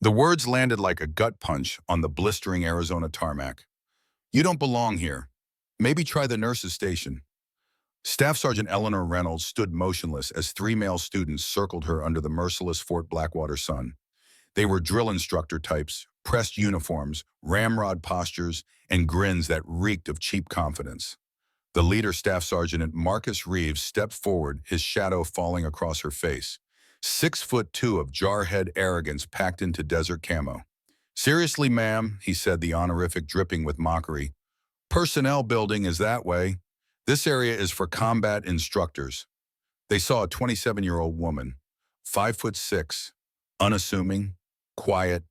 The words landed like a gut punch on the blistering Arizona tarmac. You don't belong here. Maybe try the nurse's station. Staff Sergeant Eleanor Reynolds stood motionless as three male students circled her under the merciless Fort Blackwater sun. They were drill instructor types, pressed uniforms, ramrod postures, and grins that reeked of cheap confidence. The leader, Staff Sergeant Marcus Reeves, stepped forward, his shadow falling across her face. 6'2" of jarhead arrogance packed into desert camo. Seriously, ma'am, he said, the honorific dripping with mockery. Personnel building is that way. This area is for combat instructors. They saw a 27-year-old woman, 5'6", unassuming, quiet,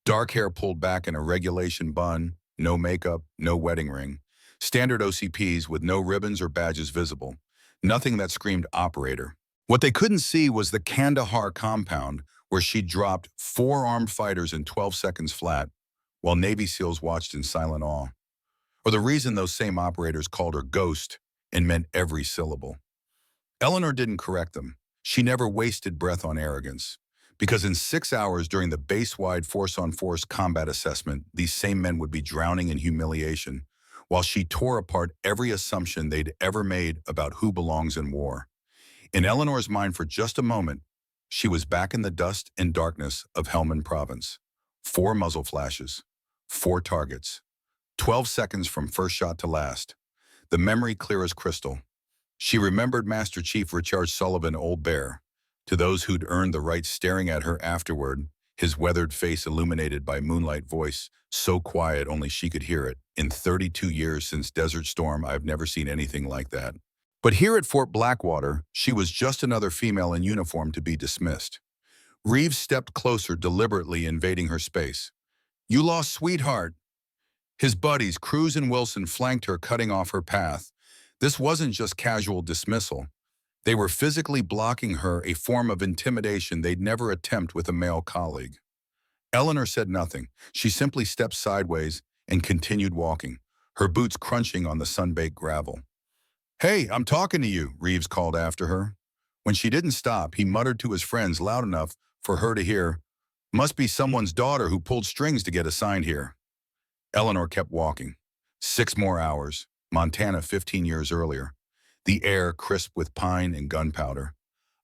dark hair pulled back in a regulation bun, no makeup, no wedding ring. Standard OCPs with no ribbons or badges visible. Nothing that screamed operator. What they couldn't see was the Kandahar compound where she dropped 4 armed fighters in 12 seconds flat, while Navy SEALs watched in silent awe. Or the reason those same operators called her Ghost and meant every syllable. Eleanor didn't correct them. She never wasted breath on arrogance. Because in 6 hours during the base-wide force-on-force combat assessment, these same men would be drowning in humiliation, while she tore apart every assumption they'd ever made about who belongs in war. In Eleanor's mind for just a moment, she was back in the dust and darkness of Helmand Province. 4 muzzle flashes, 4 targets, 12 seconds from first shot to last. The memory clear as crystal. She remembered Master Chief Richard Sullivan, Old Bear. To those who'd earned the right staring at her afterward, his weathered face illuminated by moonlight voice, so quiet only she could hear it. In 32 years since Desert Storm, I've never seen anything like that. But here at Fort Blackwater, she was just another female in uniform to be dismissed. Reeves stepped closer, deliberately invading her space. You lost sweetheart. His buddies, Cruz and Wilson, flanked her, cutting off her path. This wasn't just casual dismissal. They were physically blocking her, a form of intimidation they'd never attempt with a male colleague. Eleanor said nothing. She simply stepped sideways and continued walking, her boots crunching on the sun-baked gravel. Hey, I'm talking to you, Reeves called after her. When she didn't stop, he muttered to his friends loud enough for her to hear, must be someone's daughter who pulled strings to get assigned here. Eleanor kept walking. 6 more hours, Montana 15 years earlier. The air crisp with pine and gunpowder.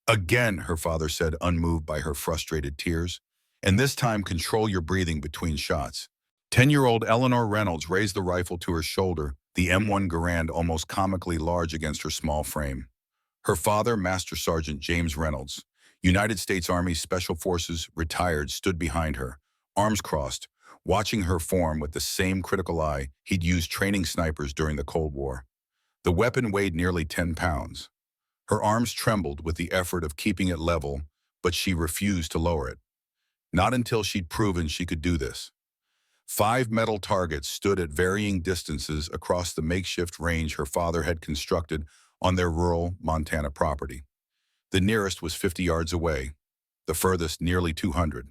Again, her father said, unmoved by her frustrated tears. And this time, control your breathing between shots. 10-year-old Eleanor Reynolds raised the rifle to her shoulder, the M1 Garand almost comically large against her small frame. Her father, Master Sergeant James Reynolds, United States Army Special Forces, retired, stood behind her, arms crossed, watching her form with the same critical eye he'd used training snipers during the Cold War. The weapon weighed nearly 10 pounds. Her arms trembled with the effort of keeping it level, but she refused to lower it. Not until she'd proven she could do this. 5 metal targets stood at varying distances across the makeshift range her father had constructed on their rural Montana property. The nearest was 50 yards away, the furthest nearly 200.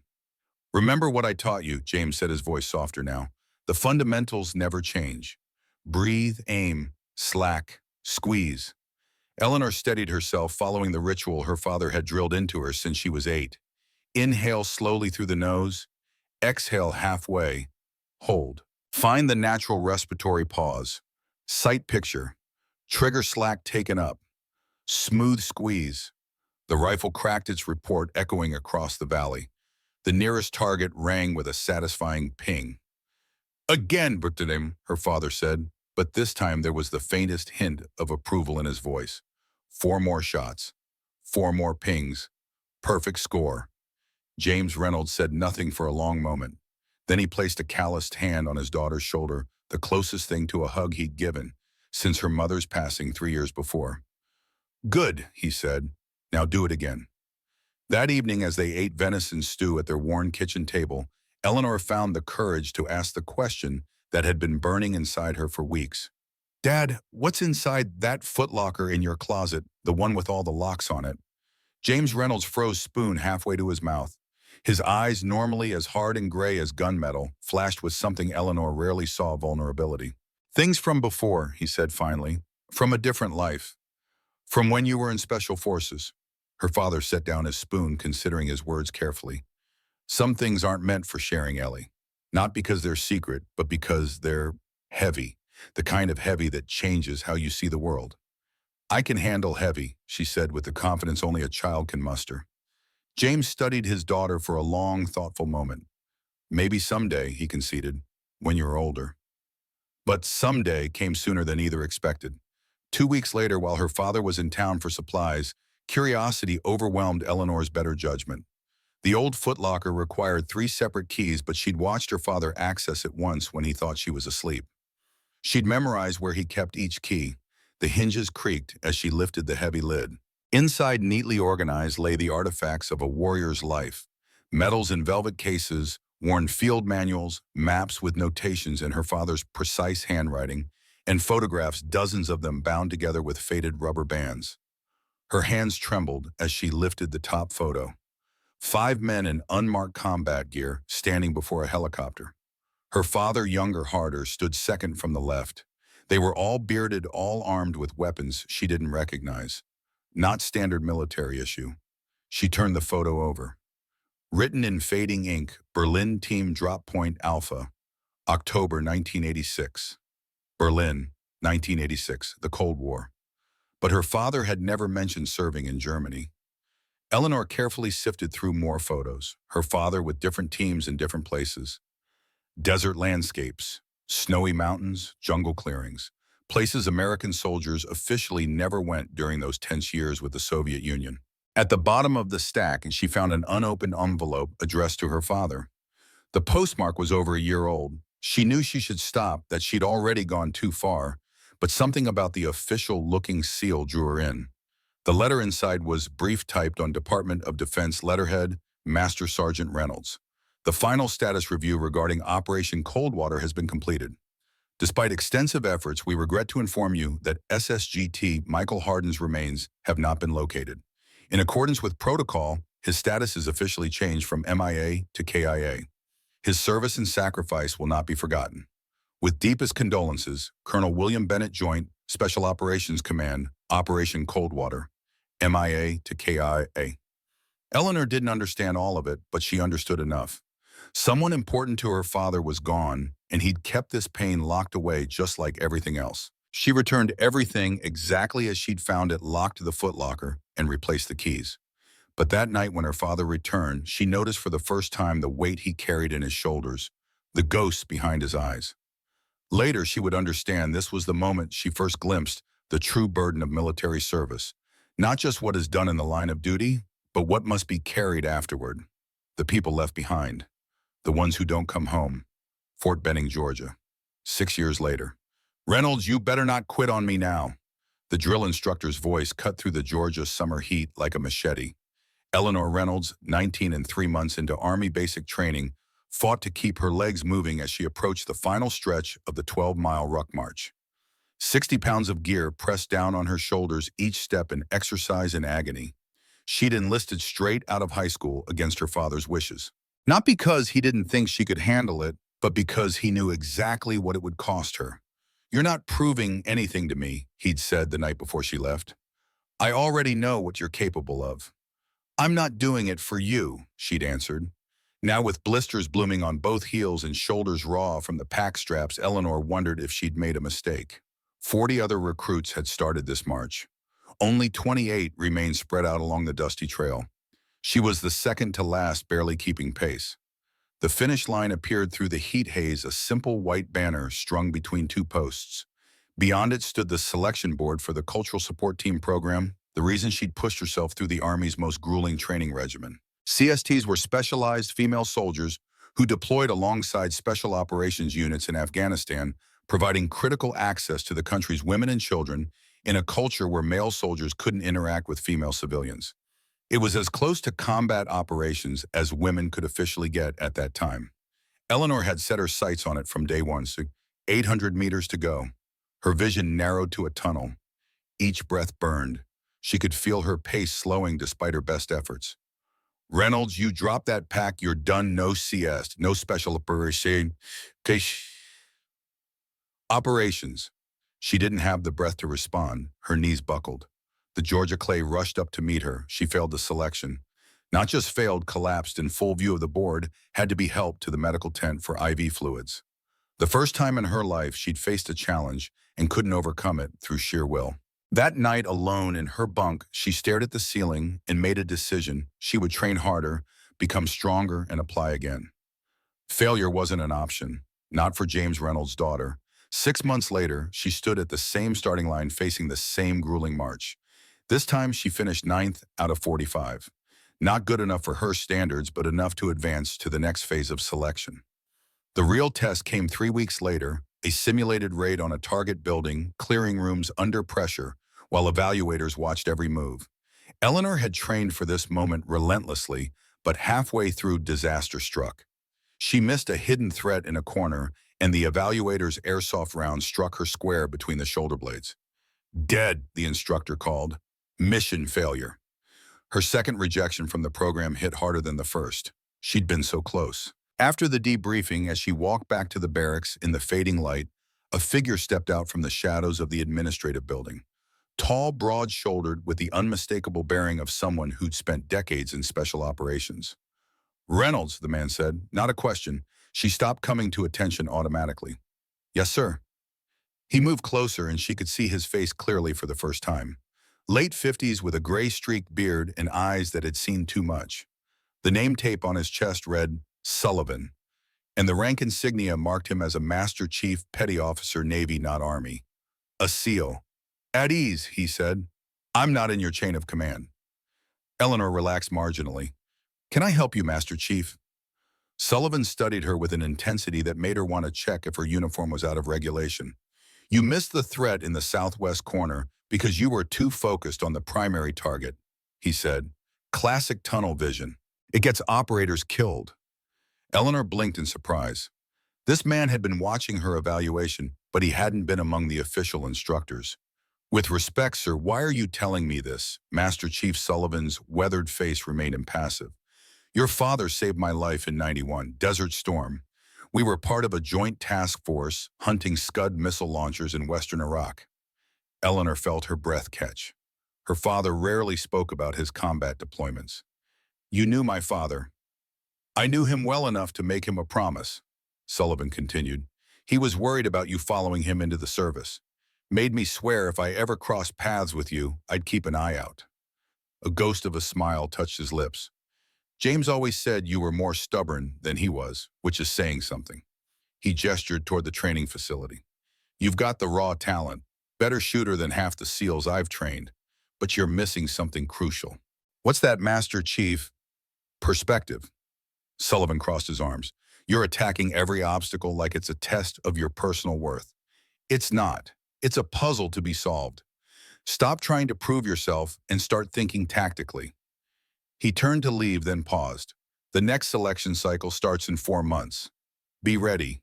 Remember what I taught you, James said, his voice softer now. The fundamentals never change. Breathe, aim, slack, squeeze. Eleanor steadied herself, following the ritual her father had drilled into her since she was 8. Inhale slowly through the nose. Exhale halfway. Hold. Find the natural respiratory pause. Sight picture. Trigger slack taken up. Smooth squeeze. The rifle cracked its report, echoing across the valley. The nearest target rang with a satisfying ping. Again, Brutadem, her father said, but this time there was the faintest hint of approval in his voice. 4 more shots. 4 more pings. Perfect score. James Reynolds said nothing for a long moment. Then he placed a calloused hand on his daughter's shoulder, the closest thing to a hug he'd given since her mother's passing 3 years before. Good, he said. Now do it again. That evening, as they ate venison stew at their worn kitchen table, Eleanor found the courage to ask the question that had been burning inside her for weeks. Dad, what's inside that footlocker in your closet, the one with all the locks on it? James Reynolds froze spoon halfway to his mouth. His eyes, normally as hard and gray as gunmetal, flashed with something Eleanor rarely saw: vulnerability. Things from before, he said finally. From a different life. From when you were in Special Forces. Her father set down his spoon, considering his words carefully. Some things aren't meant for sharing, Ellie. Not because they're secret, but because they're heavy. The kind of heavy that changes how you see the world. I can handle heavy, she said with the confidence only a child can muster. James studied his daughter for a long, thoughtful moment. Maybe someday, he conceded, when you're older. But someday came sooner than either expected. 2 weeks later, while her father was in town for supplies, curiosity overwhelmed Eleanor's better judgment. The old footlocker required 3 separate keys, but she'd watched her father access it once when he thought she was asleep. She'd memorized where he kept each key. The hinges creaked as she lifted the heavy lid. Inside, neatly organized, lay the artifacts of a warrior's life. Medals in velvet cases, worn field manuals, maps with notations in her father's precise handwriting, and photographs, dozens of them bound together with faded rubber bands. Her hands trembled as she lifted the top photo. 5 men in unmarked combat gear standing before a helicopter. Her father, younger, harder, stood second from the left. They were all bearded, all armed with weapons she didn't recognize. Not standard military issue. She turned the photo over. Written in fading ink, Berlin Team Drop Point Alpha, October 1986. Berlin, 1986, the Cold War. But her father had never mentioned serving in Germany. Eleanor carefully sifted through more photos, her father with different teams in different places. Desert landscapes, snowy mountains, jungle clearings, places American soldiers officially never went during those tense years with the Soviet Union. At the bottom of the stack, she found an unopened envelope addressed to her father. The postmark was over a year old. She knew she should stop, that she'd already gone too far, but something about the official-looking seal drew her in. The letter inside was brief, typed on Department of Defense letterhead, Master Sergeant Reynolds. The final status review regarding Operation Coldwater has been completed. Despite extensive efforts, we regret to inform you that SSGT Michael Hardin's remains have not been located. In accordance with protocol, his status is officially changed from MIA to KIA. His service and sacrifice will not be forgotten. With deepest condolences, Colonel William Bennett, Joint Special Operations Command, Operation Coldwater, MIA to KIA. Eleanor didn't understand all of it, but she understood enough. Someone important to her father was gone, and he'd kept this pain locked away just like everything else. She returned everything exactly as she'd found it, locked the footlocker, and replaced the keys. But that night when her father returned, she noticed for the first time the weight he carried in his shoulders, the ghosts behind his eyes. Later, she would understand this was the moment she first glimpsed the true burden of military service. Not just what is done in the line of duty, but what must be carried afterward. The people left behind. The ones who don't come home. Fort Benning, Georgia. 6 years later. Reynolds, you better not quit on me now. The drill instructor's voice cut through the Georgia summer heat like a machete. Eleanor Reynolds, 19 and 3 months into Army basic training, fought to keep her legs moving as she approached the final stretch of the 12-mile ruck march. 60 pounds of gear pressed down on her shoulders, each step an exercise in agony. She'd enlisted straight out of high school against her father's wishes. Not because he didn't think she could handle it, but because he knew exactly what it would cost her. You're not proving anything to me, he'd said the night before she left. I already know what you're capable of. I'm not doing it for you, she'd answered. Now with blisters blooming on both heels and shoulders raw from the pack straps, Eleanor wondered if she'd made a mistake. 40 other recruits had started this march. Only 28 remained spread out along the dusty trail. She was the second to last, barely keeping pace. The finish line appeared through the heat haze, a simple white banner strung between 2 posts. Beyond it stood the selection board for the Cultural Support Team program, the reason she'd pushed herself through the Army's most grueling training regimen. CSTs were specialized female soldiers who deployed alongside special operations units in Afghanistan, providing critical access to the country's women and children in a culture where male soldiers couldn't interact with female civilians. It was as close to combat operations as women could officially get at that time. Eleanor had set her sights on it from day one, so 800 meters to go. Her vision narrowed to a tunnel. Each breath burned. She could feel her pace slowing despite her best efforts. Reynolds, you drop that pack, you're done. No CS, no special operations. She didn't have the breath to respond. Her knees buckled. The Georgia Clay rushed up to meet her. She failed the selection. Not just failed, collapsed in full view of the board, had to be helped to the medical tent for IV fluids. The first time in her life she'd faced a challenge and couldn't overcome it through sheer will. That night, alone in her bunk, she stared at the ceiling and made a decision. She would train harder, become stronger, and apply again. Failure wasn't an option, not for James Reynolds' daughter. 6 months later, she stood at the same starting line facing the same grueling march. This time, she finished ninth out of 45. Not good enough for her standards, but enough to advance to the next phase of selection. The real test came 3 weeks later, a simulated raid on a target building, clearing rooms under pressure, while evaluators watched every move. Eleanor had trained for this moment relentlessly, but halfway through, disaster struck. She missed a hidden threat in a corner, and the evaluator's airsoft round struck her square between the shoulder blades. Dead, the instructor called. Mission failure. Her second rejection from the program hit harder than the first. She'd been so close. After the debriefing, as she walked back to the barracks in the fading light, a figure stepped out from the shadows of the administrative building. Tall, broad-shouldered, with the unmistakable bearing of someone who'd spent decades in special operations. "Reynolds," the man said, not a question. She stopped coming to attention automatically. "Yes, sir." He moved closer and she could see his face clearly for the first time. Late 50s with a gray-streaked beard and eyes that had seen too much. The name tape on his chest read, Sullivan, and the rank insignia marked him as a Master Chief Petty Officer, Navy, not Army. A SEAL. "At ease," he said. "I'm not in your chain of command." Eleanor relaxed marginally. "Can I help you, Master Chief?" Sullivan studied her with an intensity that made her want to check if her uniform was out of regulation. "You missed the threat in the southwest corner because you were too focused on the primary target," he said. "Classic tunnel vision. It gets operators killed." Eleanor blinked in surprise. This man had been watching her evaluation, but he hadn't been among the official instructors. "With respect, sir, why are you telling me this?" Master Chief Sullivan's weathered face remained impassive. "Your father saved my life in '91, Desert Storm. We were part of a joint task force hunting Scud missile launchers in western Iraq." Eleanor felt her breath catch. Her father rarely spoke about his combat deployments. "You knew my father." "I knew him well enough to make him a promise," Sullivan continued. "He was worried about you following him into the service. Made me swear if I ever crossed paths with you, I'd keep an eye out." A ghost of a smile touched his lips. "James always said you were more stubborn than he was, which is saying something." He gestured toward the training facility. "You've got the raw talent, better shooter than half the SEALs I've trained, but you're missing something crucial." "What's that, Master Chief?" "Perspective." Sullivan crossed his arms. "You're attacking every obstacle like it's a test of your personal worth. It's not. It's a puzzle to be solved. Stop trying to prove yourself and start thinking tactically." He turned to leave, then paused. "The next selection cycle starts in 4 months. Be ready."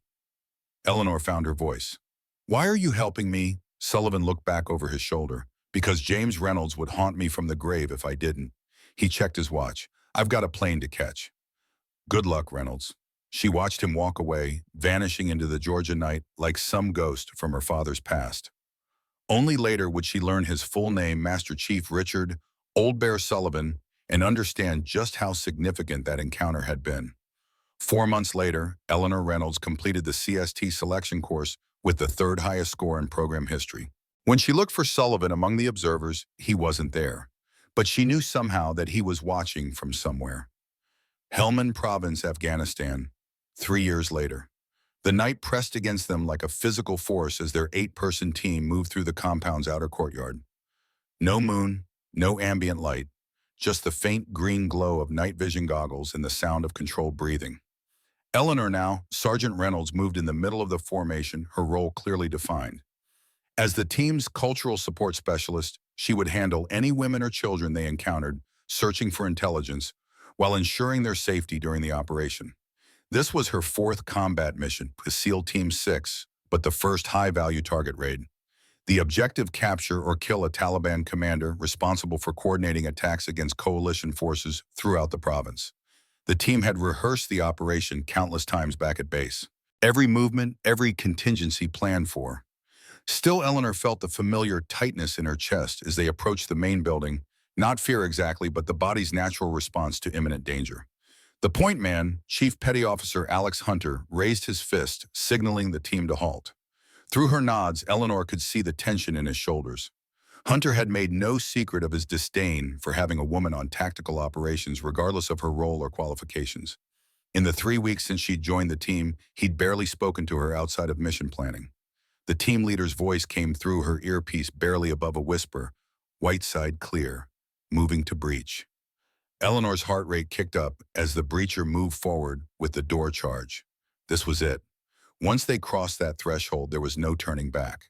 Eleanor found her voice. "Why are you helping me?" Sullivan looked back over his shoulder. "Because James Reynolds would haunt me from the grave if I didn't." He checked his watch. "I've got a plane to catch." "Good luck, Reynolds." She watched him walk away, vanishing into the Georgia night like some ghost from her father's past. Only later would she learn his full name, Master Chief Richard Old Bear Sullivan, and understand just how significant that encounter had been. 4 months later, Eleanor Reynolds completed the CST selection course with the third highest score in program history. When she looked for Sullivan among the observers, he wasn't there. But she knew somehow that he was watching from somewhere. Helmand Province, Afghanistan, 3 years later. The night pressed against them like a physical force as their 8-person team moved through the compound's outer courtyard. No moon, no ambient light, just the faint green glow of night vision goggles and the sound of controlled breathing. Eleanor now, Sergeant Reynolds, moved in the middle of the formation, her role clearly defined. As the team's cultural support specialist, she would handle any women or children they encountered, searching for intelligence, while ensuring their safety during the operation. This was her 4th combat mission with SEAL Team 6, but the first high-value target raid. The objective: capture or kill a Taliban commander responsible for coordinating attacks against coalition forces throughout the province. The team had rehearsed the operation countless times back at base. Every movement, every contingency planned for. Still, Eleanor felt the familiar tightness in her chest as they approached the main building, Not fear exactly, but the body's natural response to imminent danger. The point man, Chief Petty Officer Alex Hunter, raised his fist, signaling the team to halt. Through her nods, Eleanor could see the tension in his shoulders. Hunter had made no secret of his disdain for having a woman on tactical operations regardless of her role or qualifications. In the 3 weeks since she'd joined the team, he'd barely spoken to her outside of mission planning. The team leader's voice came through her earpiece barely above a whisper, white side clear, moving to breach. Eleanor's heart rate kicked up as the breacher moved forward with the door charge. This was it. Once they crossed that threshold, there was no turning back.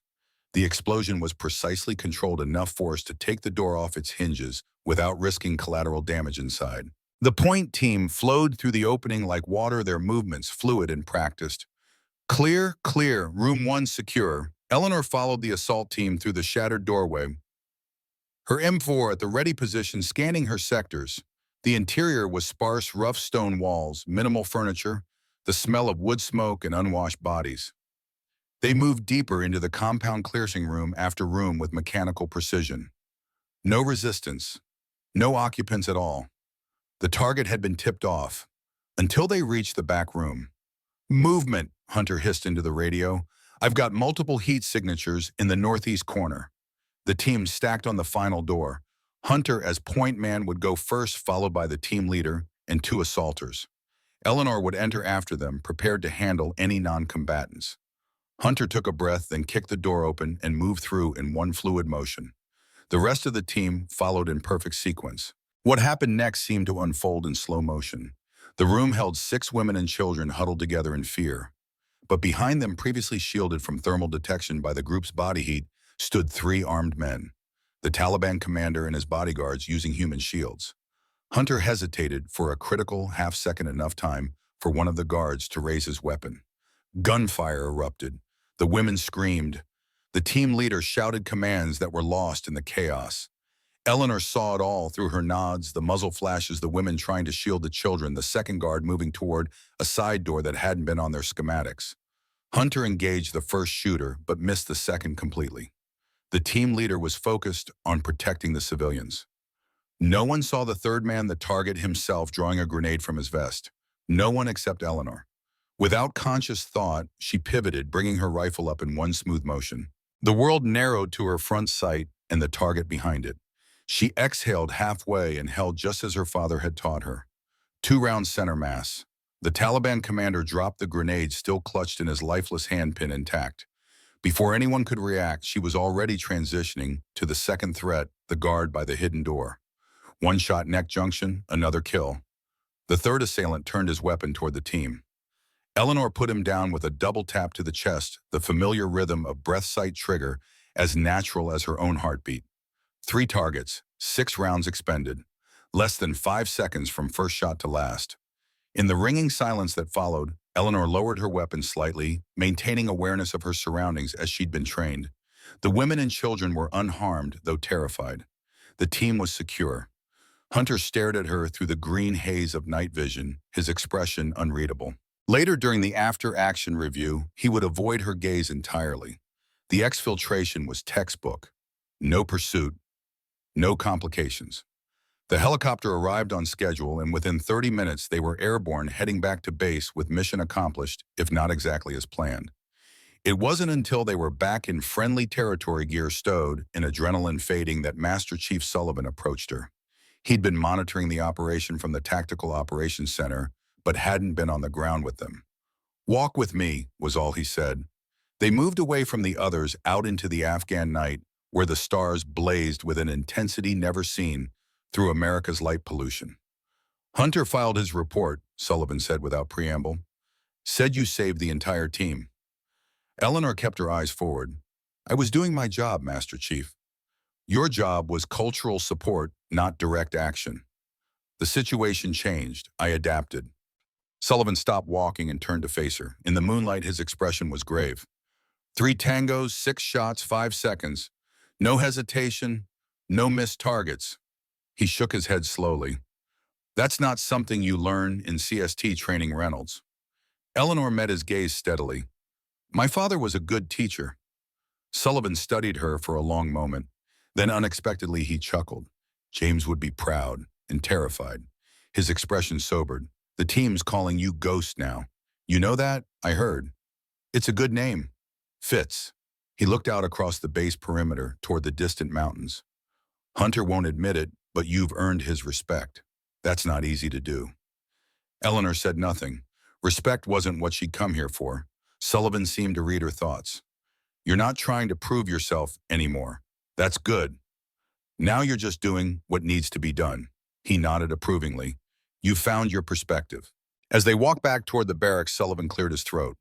The explosion was precisely controlled enough force to take the door off its hinges without risking collateral damage inside. The point team flowed through the opening like water, their movements fluid and practiced. Clear, clear, room 1 secure. Eleanor followed the assault team through the shattered doorway, her M4 at the ready position scanning her sectors. The interior was sparse, rough stone walls, minimal furniture, the smell of wood smoke and unwashed bodies. They moved deeper into the compound clearing room after room with mechanical precision. No resistance, no occupants at all. The target had been tipped off until they reached the back room. Movement, Hunter hissed into the radio. I've got multiple heat signatures in the northeast corner. The team stacked on the final door. Hunter, as point man, would go first, followed by the team leader and 2 assaulters. Eleanor would enter after them, prepared to handle any non-combatants. Hunter took a breath, then kicked the door open and moved through in one fluid motion. The rest of the team followed in perfect sequence. What happened next seemed to unfold in slow motion. The room held 6 women and children huddled together in fear. But behind them, previously shielded from thermal detection by the group's body heat, stood 3 armed men. The Taliban commander and his bodyguards using human shields. Hunter hesitated for a critical half-second, enough time for one of the guards to raise his weapon. Gunfire erupted. The women screamed. The team leader shouted commands that were lost in the chaos. Eleanor saw it all through her nods, the muzzle flashes, the women trying to shield the children, the second guard moving toward a side door that hadn't been on their schematics. Hunter engaged the first shooter, but missed the second completely. The team leader was focused on protecting the civilians. No one saw the third man, the target himself, drawing a grenade from his vest. No one except Eleanor. Without conscious thought, she pivoted, bringing her rifle up in one smooth motion. The world narrowed to her front sight and the target behind it. She exhaled halfway and held just as her father had taught her. 2-round center mass. The Taliban commander dropped the grenade still clutched in his lifeless handpin intact. Before anyone could react, she was already transitioning to the second threat, the guard by the hidden door. 1 shot neck junction, another kill. The third assailant turned his weapon toward the team. Eleanor put him down with a double tap to the chest, the familiar rhythm of breath sight trigger, as natural as her own heartbeat. 3 targets, 6 rounds expended, less than 5 seconds from first shot to last. In the ringing silence that followed, Eleanor lowered her weapon slightly, maintaining awareness of her surroundings as she'd been trained. The women and children were unharmed, though terrified. The team was secure. Hunter stared at her through the green haze of night vision, his expression unreadable. Later during the after-action review, he would avoid her gaze entirely. The exfiltration was textbook. No pursuit, no complications. The helicopter arrived on schedule, and within 30 minutes they were airborne, heading back to base with mission accomplished, if not exactly as planned. It wasn't until they were back in friendly territory, gear stowed and adrenaline fading, that Master Chief Sullivan approached her. He'd been monitoring the operation from the Tactical Operations Center, but hadn't been on the ground with them. "Walk with me," was all he said. They moved away from the others out into the Afghan night, where the stars blazed with an intensity never seen through America's light pollution. "Hunter filed his report," Sullivan said without preamble. "Said you saved the entire team." Eleanor kept her eyes forward. "I was doing my job, Master Chief. Your job was cultural support, not direct action. The situation changed. I adapted." Sullivan stopped walking and turned to face her. In the moonlight, his expression was grave. 3 tangos, 6 shots, 5 seconds. No hesitation, no missed targets. He shook his head slowly. "That's not something you learn in CST training, Reynolds." Eleanor met his gaze steadily. "My father was a good teacher." Sullivan studied her for a long moment. Then unexpectedly he chuckled. James would be proud and terrified. His expression sobered. The team's calling you Ghost now. You know that? I heard. It's a good name. Fits. He looked out across the base perimeter toward the distant mountains. Hunter won't admit it, but you've earned his respect. That's not easy to do. Eleanor said nothing. Respect wasn't what she'd come here for. Sullivan seemed to read her thoughts. You're not trying to prove yourself anymore. That's good. Now you're just doing what needs to be done. He nodded approvingly. You found your perspective. As they walked back toward the barracks, Sullivan cleared his throat.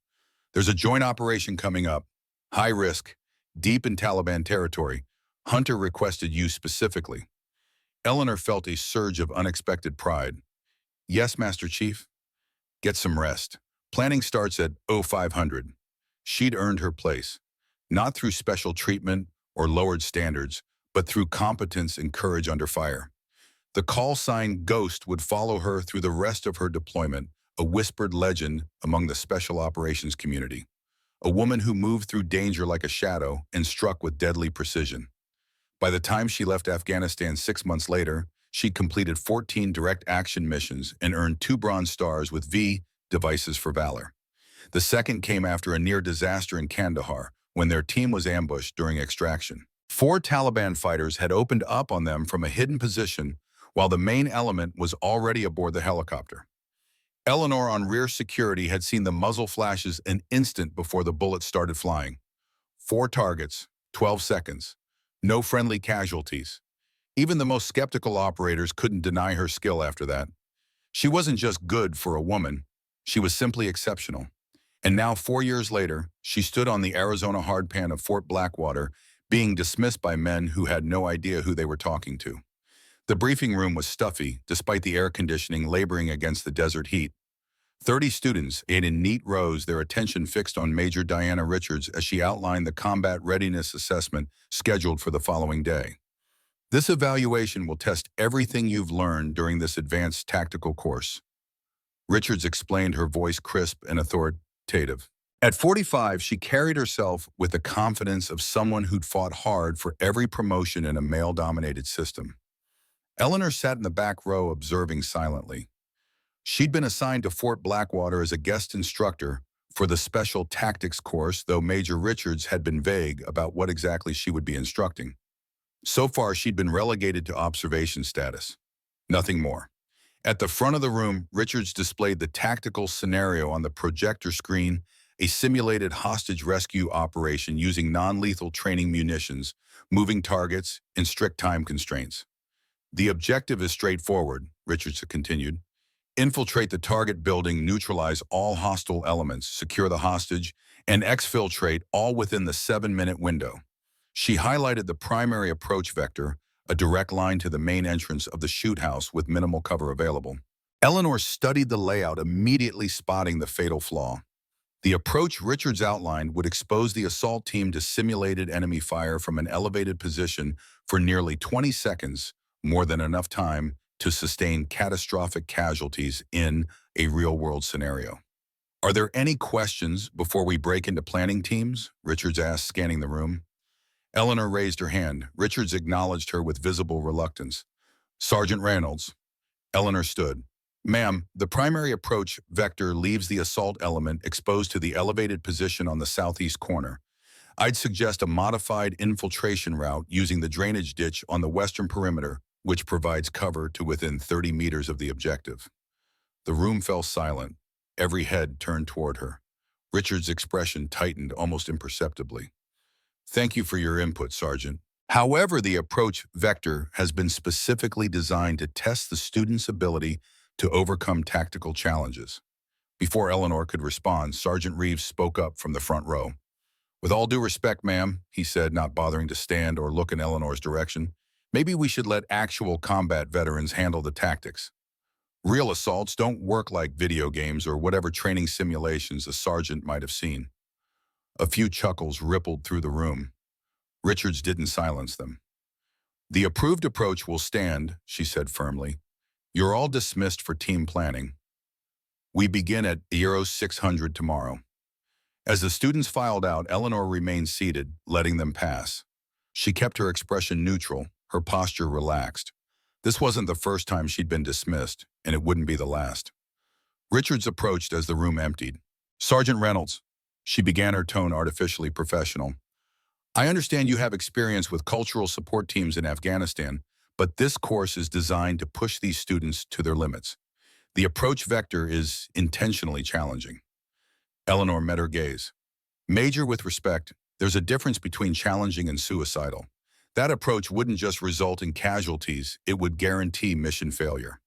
There's a joint operation coming up. High risk, deep in Taliban territory. Hunter requested you specifically. Eleanor felt a surge of unexpected pride. Yes, Master Chief. Get some rest. Planning starts at 0500. She'd earned her place, not through special treatment or lowered standards, but through competence and courage under fire. The call sign Ghost would follow her through the rest of her deployment, a whispered legend among the special operations community. A woman who moved through danger like a shadow and struck with deadly precision. By the time she left Afghanistan 6 months later, she'd completed 14 direct action missions and earned 2 Bronze Stars with V devices for valor. The second came after a near disaster in Kandahar, when their team was ambushed during extraction. 4 Taliban fighters had opened up on them from a hidden position, while the main element was already aboard the helicopter. Eleanor on rear security had seen the muzzle flashes an instant before the bullets started flying. 4 targets, 12 seconds. No friendly casualties. Even the most skeptical operators couldn't deny her skill after that. She wasn't just good for a woman, she was simply exceptional. And now, 4 years later, she stood on the Arizona hardpan of Fort Blackwater, being dismissed by men who had no idea who they were talking to. The briefing room was stuffy, despite the air conditioning laboring against the desert heat. 30 students ate in neat rows, their attention fixed on Major Diana Richards as she outlined the combat readiness assessment scheduled for the following day. This evaluation will test everything you've learned during this advanced tactical course. Richards explained, her voice crisp and authoritative. At 45, she carried herself with the confidence of someone who'd fought hard for every promotion in a male-dominated system. Eleanor sat in the back row observing silently. She'd been assigned to Fort Blackwater as a guest instructor for the Special Tactics course, though Major Richards had been vague about what exactly she would be instructing. So far, she'd been relegated to observation status. Nothing more. At the front of the room, Richards displayed the tactical scenario on the projector screen, a simulated hostage rescue operation using non-lethal training munitions, moving targets, and strict time constraints. The objective is straightforward, Richards continued. Infiltrate the target building, neutralize all hostile elements, secure the hostage, and exfiltrate all within the 7-minute window. She highlighted the primary approach vector, a direct line to the main entrance of the shoot house with minimal cover available. Eleanor studied the layout, immediately spotting the fatal flaw. The approach Richards outlined would expose the assault team to simulated enemy fire from an elevated position for nearly 20 seconds, more than enough time to sustain catastrophic casualties in a real-world scenario. Are there any questions before we break into planning teams? Richards asked, scanning the room. Eleanor raised her hand. Richards acknowledged her with visible reluctance. Sergeant Reynolds. Eleanor stood. Ma'am, the primary approach vector leaves the assault element exposed to the elevated position on the southeast corner. I'd suggest a modified infiltration route using the drainage ditch on the western perimeter, which provides cover to within 30 meters of the objective. The room fell silent. Every head turned toward her. Richard's expression tightened almost imperceptibly. Thank you for your input, Sergeant. However, the approach vector has been specifically designed to test the student's ability to overcome tactical challenges. Before Eleanor could respond, Sergeant Reeves spoke up from the front row. With all due respect, ma'am, he said, not bothering to stand or look in Eleanor's direction, maybe we should let actual combat veterans handle the tactics. Real assaults don't work like video games or whatever training simulations the sergeant might have seen. A few chuckles rippled through the room. Richards didn't silence them. The approved approach will stand, she said firmly. You're all dismissed for team planning. We begin at Euro 600 tomorrow. As the students filed out, Eleanor remained seated, letting them pass. She kept her expression neutral, her posture relaxed. This wasn't the first time she'd been dismissed, and it wouldn't be the last. Richards approached as the room emptied. "Sergeant Reynolds," she began, her tone artificially professional. "I understand you have experience with cultural support teams in Afghanistan, but this course is designed to push these students to their limits. The approach vector is intentionally challenging." Eleanor met her gaze. "Major, with respect, there's a difference between challenging and suicidal. That approach wouldn't just result in casualties, it would guarantee mission failure."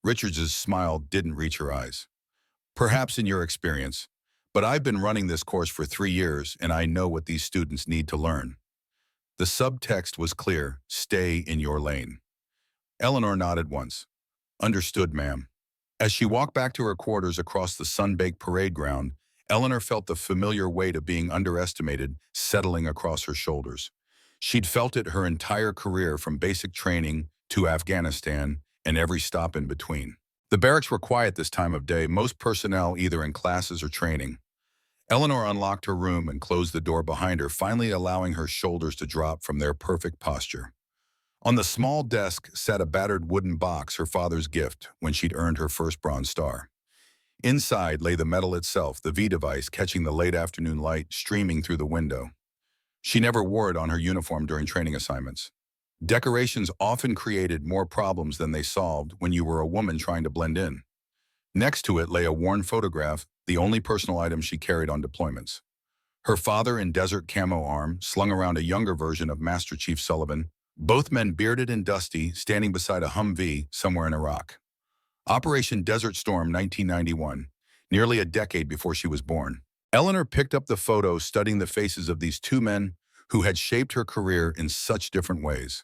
Richards's smile didn't reach her eyes. "Perhaps in your experience, but I've been running this course for 3 years and I know what these students need to learn." The subtext was clear: stay in your lane. Eleanor nodded once. "Understood, ma'am." As she walked back to her quarters across the sun-baked parade ground, Eleanor felt the familiar weight of being underestimated settling across her shoulders. She'd felt it her entire career, from basic training to Afghanistan and every stop in between. The barracks were quiet this time of day, most personnel either in classes or training. Eleanor unlocked her room and closed the door behind her, finally allowing her shoulders to drop from their perfect posture. On the small desk sat a battered wooden box, her father's gift when she'd earned her first Bronze Star. Inside lay the medal itself, the V device catching the late afternoon light streaming through the window. She never wore it on her uniform during training assignments. Decorations often created more problems than they solved when you were a woman trying to blend in. Next to it lay a worn photograph, the only personal item she carried on deployments. Her father in desert camo arm, slung around a younger version of Master Chief Sullivan, both men bearded and dusty, standing beside a Humvee somewhere in Iraq. Operation Desert Storm 1991, nearly a decade before she was born. Eleanor picked up the photo, studying the faces of these two men who had shaped her career in such different ways.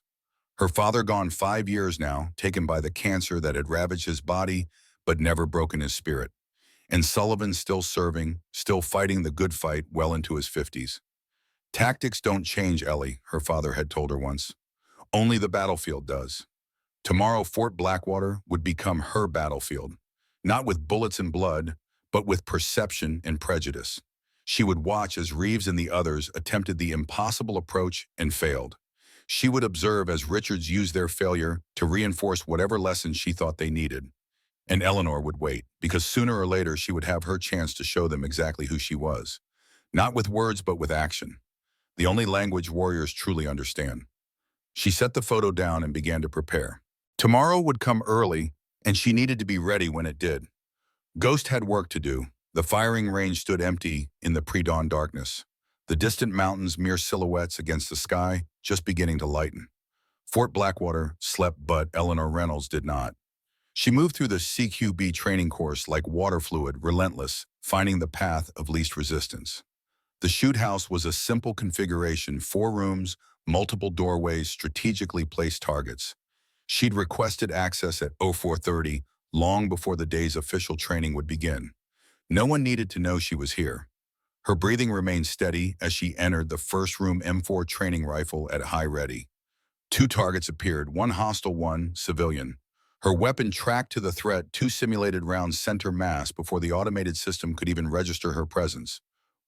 Her father gone 5 years now, taken by the cancer that had ravaged his body but never broken his spirit. And Sullivan still serving, still fighting the good fight well into his 50s. "Tactics don't change, Ellie," her father had told her once. "Only the battlefield does." Tomorrow, Fort Blackwater would become her battlefield, not with bullets and blood, but with perception and prejudice. She would watch as Reeves and the others attempted the impossible approach and failed. She would observe as Richards used their failure to reinforce whatever lessons she thought they needed. And Eleanor would wait, because sooner or later she would have her chance to show them exactly who she was. Not with words, but with action. The only language warriors truly understand. She set the photo down and began to prepare. Tomorrow would come early, and she needed to be ready when it did. Ghost had work to do. The firing range stood empty in the pre-dawn darkness. The distant mountains mere silhouettes against the sky, just beginning to lighten. Fort Blackwater slept, but Eleanor Reynolds did not. She moved through the CQB training course like water fluid, relentless, finding the path of least resistance. The shoot house was a simple configuration: 4 rooms, multiple doorways, strategically placed targets. She'd requested access at 0430, long before the day's official training would begin. No one needed to know she was here. Her breathing remained steady as she entered the first room, M4 training rifle at high ready. 2 targets appeared, one hostile, one civilian. Her weapon tracked to the threat, 2 simulated rounds center mass before the automated system could even register her presence.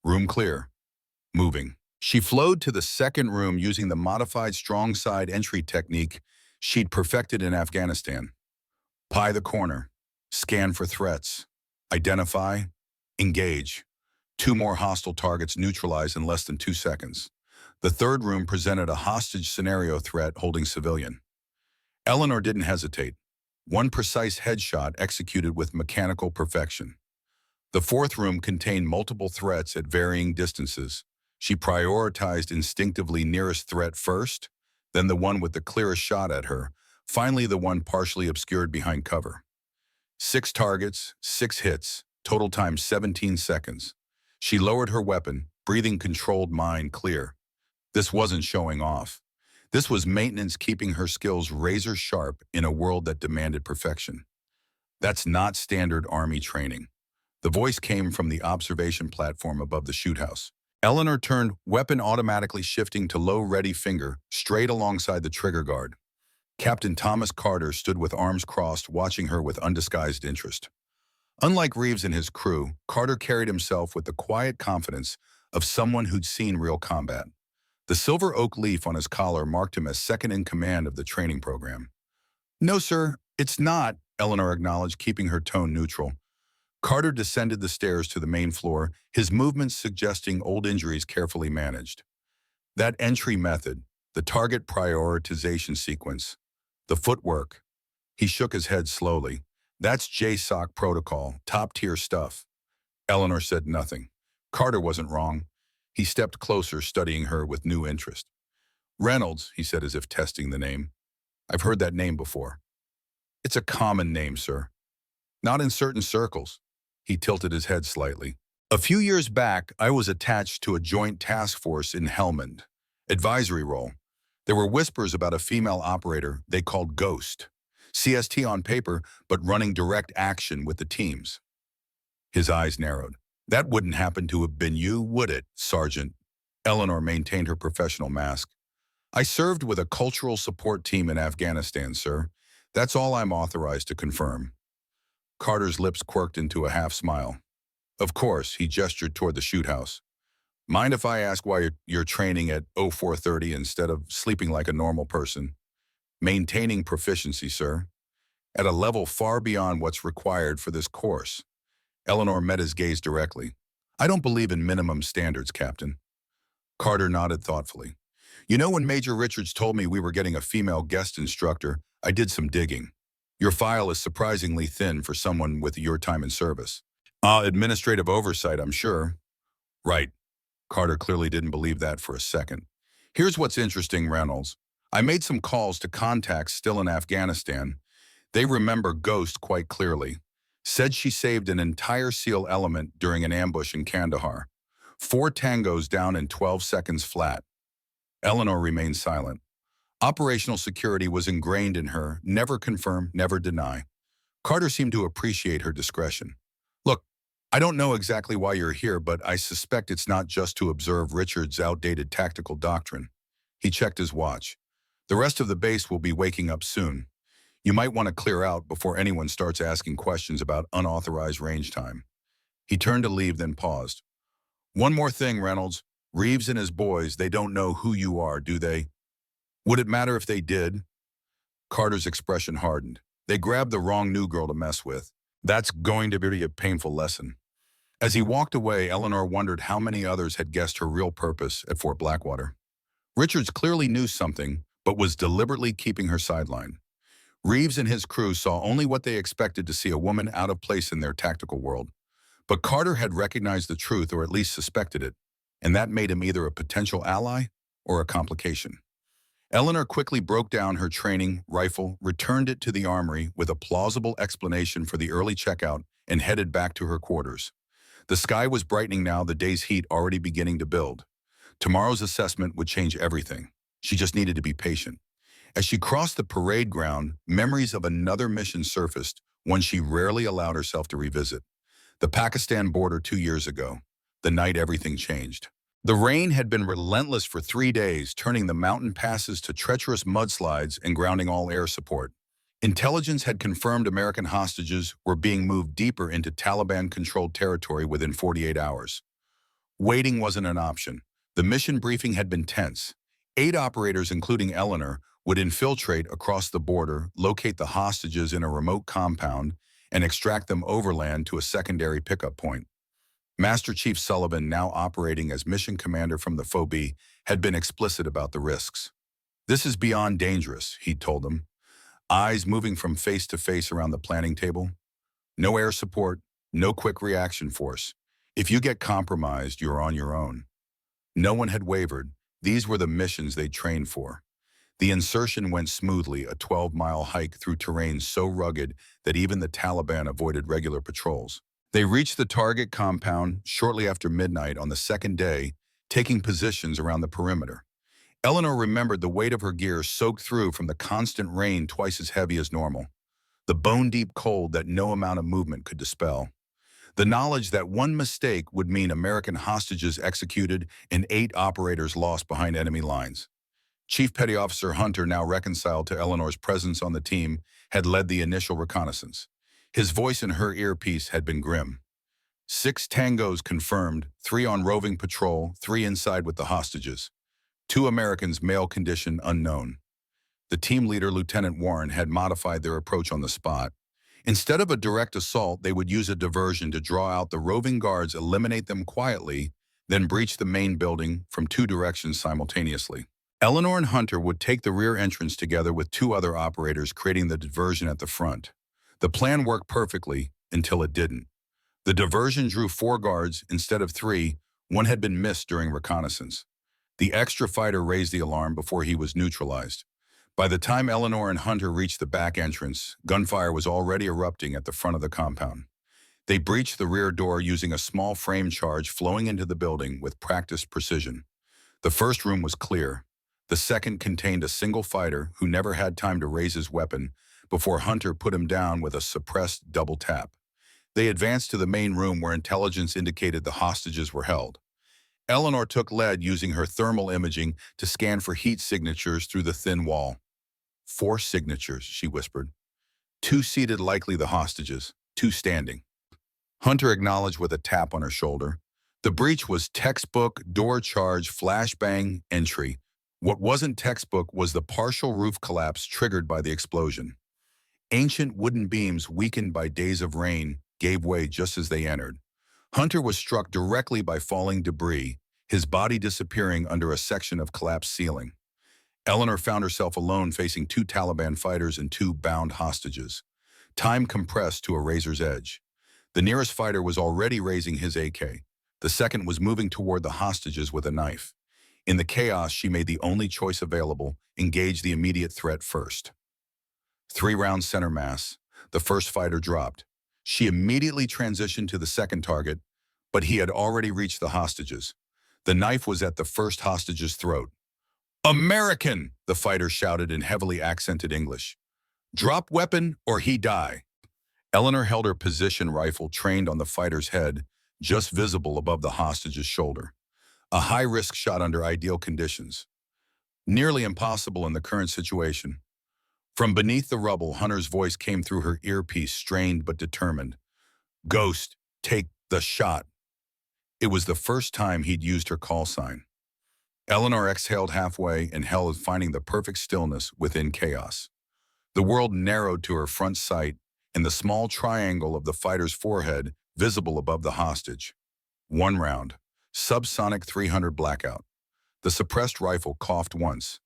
Room clear. Moving. She flowed to the second room using the modified strong side entry technique she'd perfected in Afghanistan. Pie the corner. Scan for threats. Identify. Engage. 2 more hostile targets neutralized in less than 2 seconds. The third room presented a hostage scenario threat holding civilian. Eleanor didn't hesitate. 1 precise headshot executed with mechanical perfection. The fourth room contained multiple threats at varying distances. She prioritized instinctively nearest threat first, then the one with the clearest shot at her, finally the one partially obscured behind cover. 6 targets, 6 hits, total time 17 seconds. She lowered her weapon, breathing controlled, mind clear. This wasn't showing off. This was maintenance, keeping her skills razor sharp in a world that demanded perfection. That's not standard Army training. The voice came from the observation platform above the shoot house. Eleanor turned, weapon automatically shifting to low ready finger, straight alongside the trigger guard. Captain Thomas Carter stood with arms crossed, watching her with undisguised interest. Unlike Reeves and his crew, Carter carried himself with the quiet confidence of someone who'd seen real combat. The silver oak leaf on his collar marked him as second in command of the training program. No, sir, it's not, Eleanor acknowledged, keeping her tone neutral. Carter descended the stairs to the main floor, his movements suggesting old injuries carefully managed. That entry method, the target prioritization sequence, the footwork. He shook his head slowly. That's JSOC protocol, top-tier stuff. Eleanor said nothing. Carter wasn't wrong. He stepped closer, studying her with new interest. Reynolds, he said as if testing the name. I've heard that name before. It's a common name, sir. Not in certain circles. He tilted his head slightly. A few years back, I was attached to a joint task force in Helmand. Advisory role. There were whispers about a female operator they called Ghost. CST on paper, but running direct action with the teams. His eyes narrowed. That wouldn't happen to have been you, would it, Sergeant? Eleanor maintained her professional mask. I served with a cultural support team in Afghanistan, sir. That's all I'm authorized to confirm. Carter's lips quirked into a half smile. Of course, he gestured toward the shoot house. Mind if I ask why you're training at 0430 instead of sleeping like a normal person? Maintaining proficiency, sir. At a level far beyond what's required for this course. Eleanor met his gaze directly. I don't believe in minimum standards, Captain. Carter nodded thoughtfully. You know, when Major Richards told me we were getting a female guest instructor, I did some digging. Your file is surprisingly thin for someone with your time in service. Administrative oversight, I'm sure. Right. Carter clearly didn't believe that for a second. Here's what's interesting, Reynolds. I made some calls to contacts still in Afghanistan. They remember Ghost quite clearly. Said she saved an entire SEAL element during an ambush in Kandahar. 4 tangos down in 12 seconds flat. Eleanor remained silent. Operational security was ingrained in her, never confirm, never deny. Carter seemed to appreciate her discretion. Look, I don't know exactly why you're here, but I suspect it's not just to observe Richard's outdated tactical doctrine. He checked his watch. The rest of the base will be waking up soon. You might want to clear out before anyone starts asking questions about unauthorized range time. He turned to leave, then paused. One more thing, Reynolds. Reeves and his boys, they don't know who you are, do they? Would it matter if they did? Carter's expression hardened. They grabbed the wrong new girl to mess with. That's going to be a painful lesson. As he walked away, Eleanor wondered how many others had guessed her real purpose at Fort Blackwater. Richards clearly knew something, but was deliberately keeping her sidelined. Reeves and his crew saw only what they expected to see, a woman out of place in their tactical world. But Carter had recognized the truth, or at least suspected it, and that made him either a potential ally or a complication. Eleanor quickly broke down her training rifle, returned it to the armory with a plausible explanation for the early checkout, and headed back to her quarters. The sky was brightening now, the day's heat already beginning to build. Tomorrow's assessment would change everything. She just needed to be patient. As she crossed the parade ground, memories of another mission surfaced, one she rarely allowed herself to revisit. The Pakistan border 2 years ago, the night everything changed. The rain had been relentless for 3 days, turning the mountain passes to treacherous mudslides and grounding all air support. Intelligence had confirmed American hostages were being moved deeper into Taliban-controlled territory within 48 hours. Waiting wasn't an option. The mission briefing had been tense. 8 operators, including Eleanor, would infiltrate across the border, locate the hostages in a remote compound, and extract them overland to a secondary pickup point. Master Chief Sullivan, now operating as mission commander from the FOB, had been explicit about the risks. This is beyond dangerous, he'd told them. Eyes moving from face to face around the planning table. No air support, no quick reaction force. If you get compromised, you're on your own. No one had wavered. These were the missions they'd trained for. The insertion went smoothly, a 12-mile hike through terrain so rugged that even the Taliban avoided regular patrols. They reached the target compound shortly after midnight on the second day, taking positions around the perimeter. Eleanor remembered the weight of her gear soaked through from the constant rain, twice as heavy as normal. The bone-deep cold that no amount of movement could dispel. The knowledge that one mistake would mean American hostages executed and 8 operators lost behind enemy lines. Chief Petty Officer Hunter, now reconciled to Eleanor's presence on the team, had led the initial reconnaissance. His voice in her earpiece had been grim. 6 tangos confirmed, 3 on roving patrol, 3 inside with the hostages. 2 Americans, male condition unknown. The team leader, Lieutenant Warren, had modified their approach on the spot. Instead of a direct assault, they would use a diversion to draw out the roving guards, eliminate them quietly, then breach the main building from two directions simultaneously. Eleanor and Hunter would take the rear entrance together with two other operators, creating the diversion at the front. The plan worked perfectly until it didn't. The diversion drew 4 guards instead of 3. One had been missed during reconnaissance. The extra fighter raised the alarm before he was neutralized. By the time Eleanor and Hunter reached the back entrance, gunfire was already erupting at the front of the compound. They breached the rear door using a small frame charge flowing into the building with practiced precision. The first room was clear. The second contained a single fighter who never had time to raise his weapon before Hunter put him down with a suppressed double tap. They advanced to the main room where intelligence indicated the hostages were held. Eleanor took lead using her thermal imaging to scan for heat signatures through the thin wall. 4 signatures, she whispered. 2 seated, likely the hostages, 2 standing. Hunter acknowledged with a tap on her shoulder. The breach was textbook, door charge, flashbang, entry. What wasn't textbook was the partial roof collapse triggered by the explosion. Ancient wooden beams, weakened by days of rain, gave way just as they entered. Hunter was struck directly by falling debris, his body disappearing under a section of collapsed ceiling. Eleanor found herself alone facing 2 Taliban fighters and 2 bound hostages. Time compressed to a razor's edge. The nearest fighter was already raising his AK. The second was moving toward the hostages with a knife. In the chaos, she made the only choice available: engage the immediate threat first. 3-round center mass. The first fighter dropped. She immediately transitioned to the second target, but he had already reached the hostages. The knife was at the first hostage's throat. "American!" the fighter shouted in heavily accented English. "Drop weapon or he die." Eleanor held her position rifle trained on the fighter's head, just visible above the hostage's shoulder. A high-risk shot under ideal conditions. Nearly impossible in the current situation. From beneath the rubble, Hunter's voice came through her earpiece, strained but determined. "Ghost, take the shot." It was the first time he'd used her call sign. Eleanor exhaled halfway and held, finding the perfect stillness within chaos. The world narrowed to her front sight and the small triangle of the fighter's forehead visible above the hostage. 1 round. Subsonic 300 blackout. The suppressed rifle coughed once.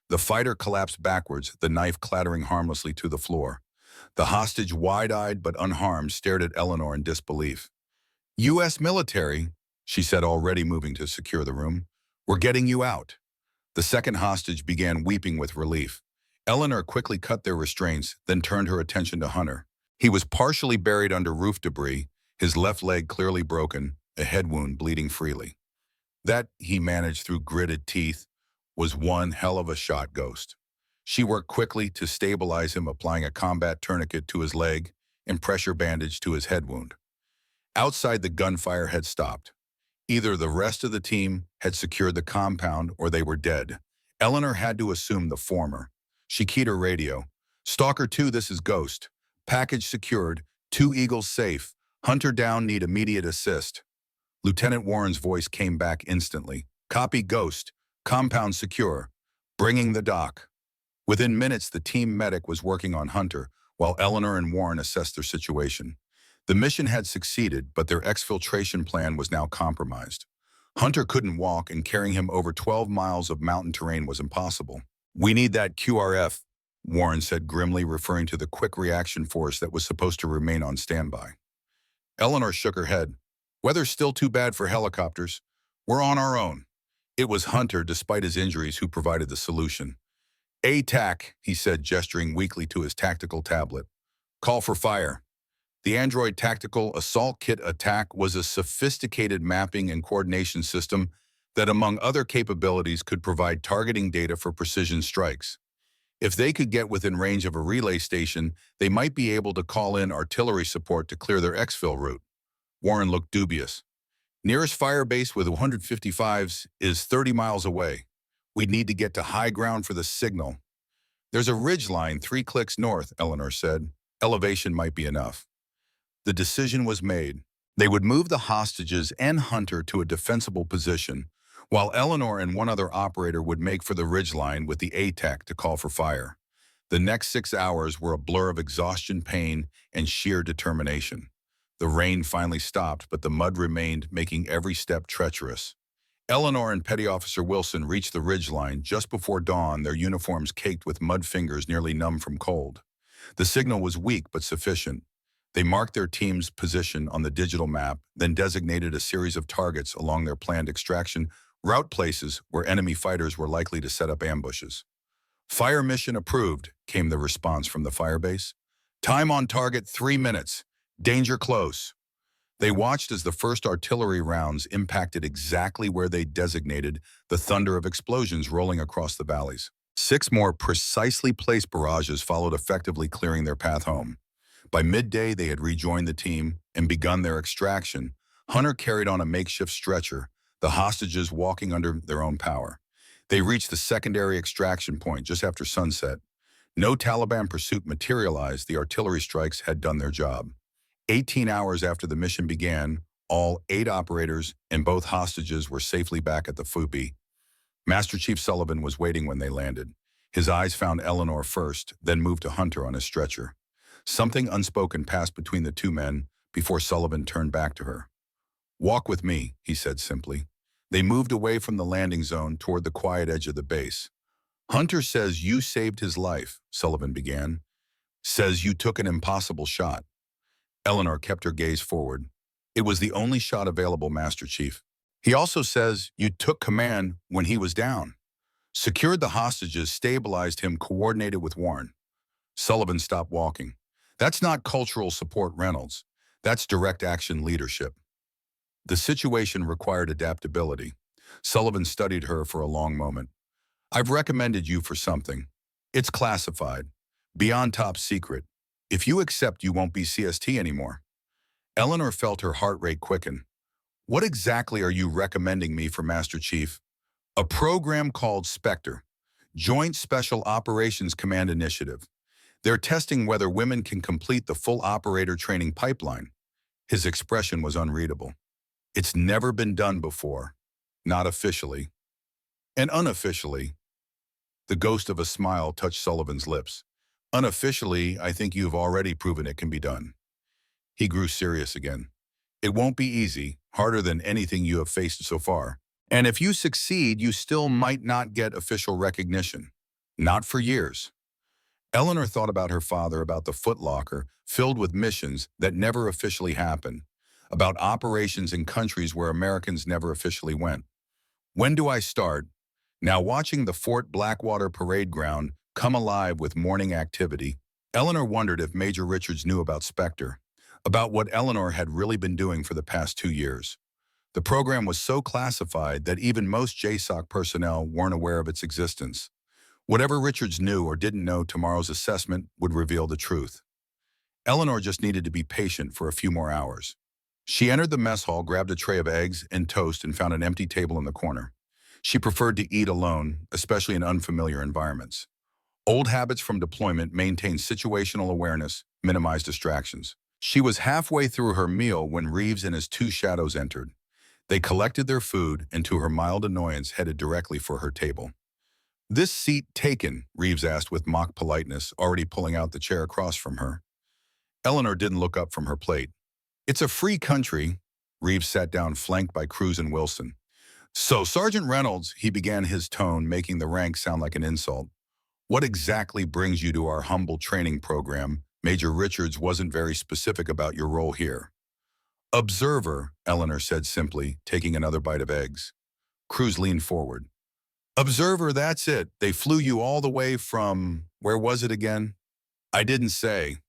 The fighter collapsed backwards, the knife clattering harmlessly to the floor. The hostage, wide-eyed but unharmed, stared at Eleanor in disbelief. "U.S. military," she said, already moving to secure the room. "We're getting you out." The second hostage began weeping with relief. Eleanor quickly cut their restraints, then turned her attention to Hunter. He was partially buried under roof debris, his left leg clearly broken, a head wound bleeding freely. That, he managed through gritted teeth, was one hell of a shot, Ghost. She worked quickly to stabilize him, applying a combat tourniquet to his leg and pressure bandage to his head wound. Outside, the gunfire had stopped. Either the rest of the team had secured the compound or they were dead. Eleanor had to assume the former. She keyed her radio. "Stalker 2, this is Ghost. Package secured. 2 Eagles safe. Hunter down, need immediate assist." Lieutenant Warren's voice came back instantly. "Copy, Ghost. Compound secure. Bringing the doc." Within minutes, the team medic was working on Hunter, while Eleanor and Warren assessed their situation. The mission had succeeded, but their exfiltration plan was now compromised. Hunter couldn't walk, and carrying him over 12 miles of mountain terrain was impossible. "We need that QRF," Warren said grimly, referring to the quick reaction force that was supposed to remain on standby. Eleanor shook her head. "Weather's still too bad for helicopters. We're on our own." It was Hunter, despite his injuries, who provided the solution. "ATAC," he said, gesturing weakly to his tactical tablet. "Call for fire." The Android Tactical Assault Kit ATAC was a sophisticated mapping and coordination system that, among other capabilities, could provide targeting data for precision strikes. If they could get within range of a relay station, they might be able to call in artillery support to clear their exfil route. Warren looked dubious. "Nearest fire base with 155s is 30 miles away. We'd need to get to high ground for the signal." "There's a ridge line 3 clicks north," Eleanor said. "Elevation might be enough." The decision was made. They would move the hostages and Hunter to a defensible position, while Eleanor and one other operator would make for the ridgeline with the ATAC to call for fire. The next 6 hours were a blur of exhaustion, pain, and sheer determination. The rain finally stopped, but the mud remained, making every step treacherous. Eleanor and Petty Officer Wilson reached the ridgeline just before dawn, their uniforms caked with mud, fingers nearly numb from cold. The signal was weak but sufficient. They marked their team's position on the digital map, then designated a series of targets along their planned extraction route, places where enemy fighters were likely to set up ambushes. "Fire mission approved," came the response from the firebase. "Time on target 3 minutes. Danger close." They watched as the first artillery rounds impacted exactly where they designated, the thunder of explosions rolling across the valleys. 6 more precisely placed barrages followed, effectively clearing their path home. By midday, they had rejoined the team and begun their extraction. Hunter carried on a makeshift stretcher, the hostages walking under their own power. They reached the secondary extraction point just after sunset. No Taliban pursuit materialized. The artillery strikes had done their job. 18 hours after the mission began, all 8 operators and both hostages were safely back at the Fubi. Master Chief Sullivan was waiting when they landed. His eyes found Eleanor first, then moved to Hunter on his stretcher. Something unspoken passed between the two men before Sullivan turned back to her. "Walk with me," he said simply. They moved away from the landing zone toward the quiet edge of the base. "Hunter says you saved his life," Sullivan began. "Says you took an impossible shot." Eleanor kept her gaze forward. "It was the only shot available, Master Chief. He also says you took command when he was down. Secured the hostages, stabilized him, coordinated with Warren." Sullivan stopped walking. "That's not cultural support, Reynolds. That's direct action leadership." The situation required adaptability. Sullivan studied her for a long moment. "I've recommended you for something. It's classified. Beyond top secret. If you accept, you won't be CST anymore." Eleanor felt her heart rate quicken. "What exactly are you recommending me for, Master Chief?" "A program called Spectre, Joint Special Operations Command Initiative. They're testing whether women can complete the full operator training pipeline." His expression was unreadable. "It's never been done before. Not officially. And unofficially." The ghost of a smile touched Sullivan's lips. "Unofficially, I think you've already proven it can be done." He grew serious again. "It won't be easy, harder than anything you have faced so far. And if you succeed, you still might not get official recognition. Not for years." Eleanor thought about her father, about the Foot Locker, filled with missions that never officially happened, about operations in countries where Americans never officially went. "When do I start?" Now watching the Fort Blackwater parade ground come alive with morning activity, Eleanor wondered if Major Richards knew about Spectre, about what Eleanor had really been doing for the past 2 years. The program was so classified that even most JSOC personnel weren't aware of its existence. Whatever Richards knew or didn't know, tomorrow's assessment would reveal the truth. Eleanor just needed to be patient for a few more hours. She entered the mess hall, grabbed a tray of eggs and toast, and found an empty table in the corner. She preferred to eat alone, especially in unfamiliar environments. Old habits from deployment maintained situational awareness, minimized distractions. She was halfway through her meal when Reeves and his 2 shadows entered. They collected their food and, to her mild annoyance, headed directly for her table. "This seat taken?" Reeves asked with mock politeness, already pulling out the chair across from her. Eleanor didn't look up from her plate. "It's a free country." Reeves sat down, flanked by Cruz and Wilson. "So, Sergeant Reynolds," he began, his tone making the rank sound like an insult, "what exactly brings you to our humble training program? Major Richards wasn't very specific about your role here." "Observer," Eleanor said simply, taking another bite of eggs. Cruz leaned forward. "Observer, that's it. They flew you all the way from, where was it again?" "I didn't say."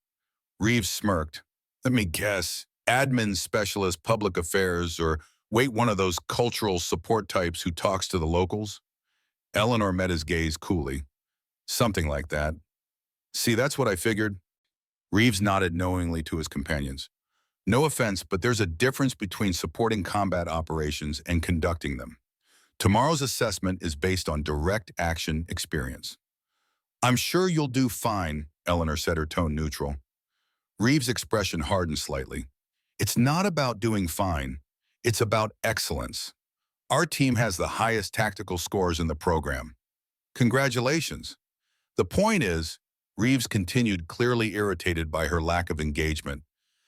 Reeves smirked. "Let me guess. Admin specialist, public affairs, or wait, one of those cultural support types who talks to the locals?" Eleanor met his gaze coolly. "Something like that." "See, that's what I figured." Reeves nodded knowingly to his companions. "No offense, but there's a difference between supporting combat operations and conducting them. Tomorrow's assessment is based on direct action experience." "I'm sure you'll do fine," Eleanor said, her tone neutral. Reeves' expression hardened slightly. "It's not about doing fine. It's about excellence. Our team has the highest tactical scores in the program. Congratulations. The point is, Reeves continued, clearly irritated by her lack of engagement.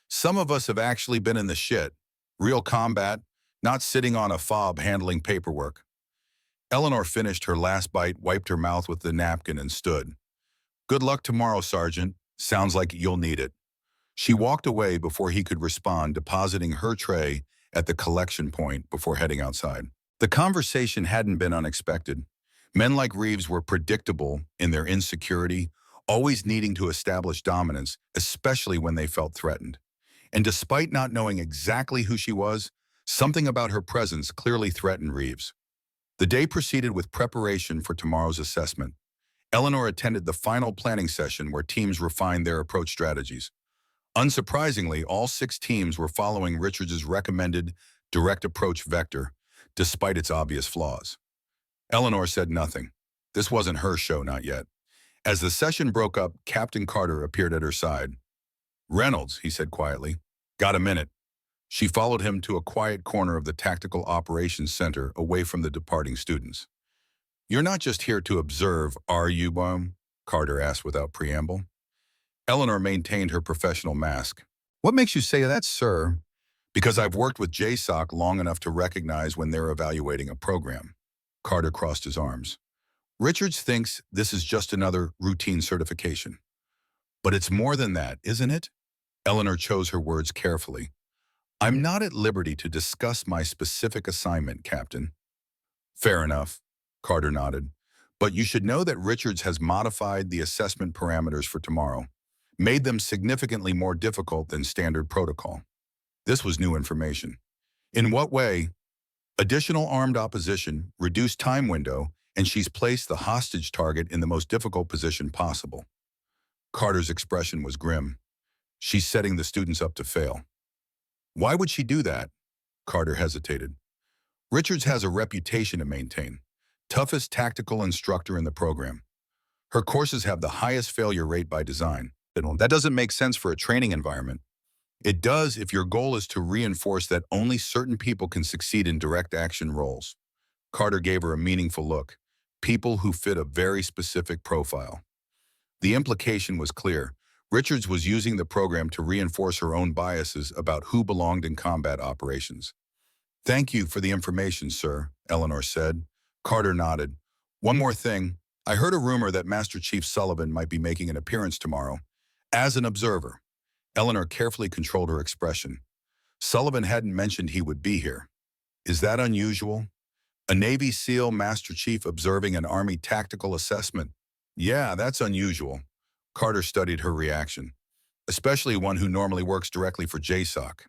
Some of us have actually been in the shit. Real combat, not sitting on a fob handling paperwork. Eleanor finished her last bite, wiped her mouth with the napkin, and stood. Good luck tomorrow, Sergeant. Sounds like you'll need it. She walked away before he could respond, depositing her tray at the collection point before heading outside. The conversation hadn't been unexpected. Men like Reeves were predictable in their insecurity, always needing to establish dominance, especially when they felt threatened. And despite not knowing exactly who she was, something about her presence clearly threatened Reeves. The day proceeded with preparation for tomorrow's assessment. Eleanor attended the final planning session where teams refined their approach strategies. Unsurprisingly, all 6 teams were following Richards' recommended direct approach vector, despite its obvious flaws. Eleanor said nothing. This wasn't her show, not yet. As the session broke up, Captain Carter appeared at her side. "Reynolds," he said quietly. "Got a minute?" She followed him to a quiet corner of the Tactical Operations Center, away from the departing students. "You're not just here to observe, are you, Baum?" Carter asked without preamble. Eleanor maintained her professional mask. "What makes you say that, sir?" "Because I've worked with JSOC long enough to recognize when they're evaluating a program." Carter crossed his arms. "Richards thinks this is just another routine certification. But it's more than that, isn't it?" Eleanor chose her words carefully. "I'm not at liberty to discuss my specific assignment, Captain." "Fair enough," Carter nodded. "But you should know that Richards has modified the assessment parameters for tomorrow, made them significantly more difficult than standard protocol." This was new information. "In what way?" "Additional armed opposition, reduced time window, and she's placed the hostage target in the most difficult position possible." Carter's expression was grim. "She's setting the students up to fail." "Why would she do that?" Carter hesitated. "Richards has a reputation to maintain. Toughest tactical instructor in the program. Her courses have the highest failure rate by design. That doesn't make sense for a training environment. It does if your goal is to reinforce that only certain people can succeed in direct action roles." Carter gave her a meaningful look. People who fit a very specific profile. The implication was clear. Richards was using the program to reinforce her own biases about who belonged in combat operations. "Thank you for the information, sir," Eleanor said. Carter nodded. "One more thing. I heard a rumor that Master Chief Sullivan might be making an appearance tomorrow. As an observer." Eleanor carefully controlled her expression. "Sullivan hadn't mentioned he would be here. Is that unusual? A Navy SEAL Master Chief observing an Army tactical assessment? Yeah, that's unusual." Carter studied her reaction, especially one who normally works directly for JSOC.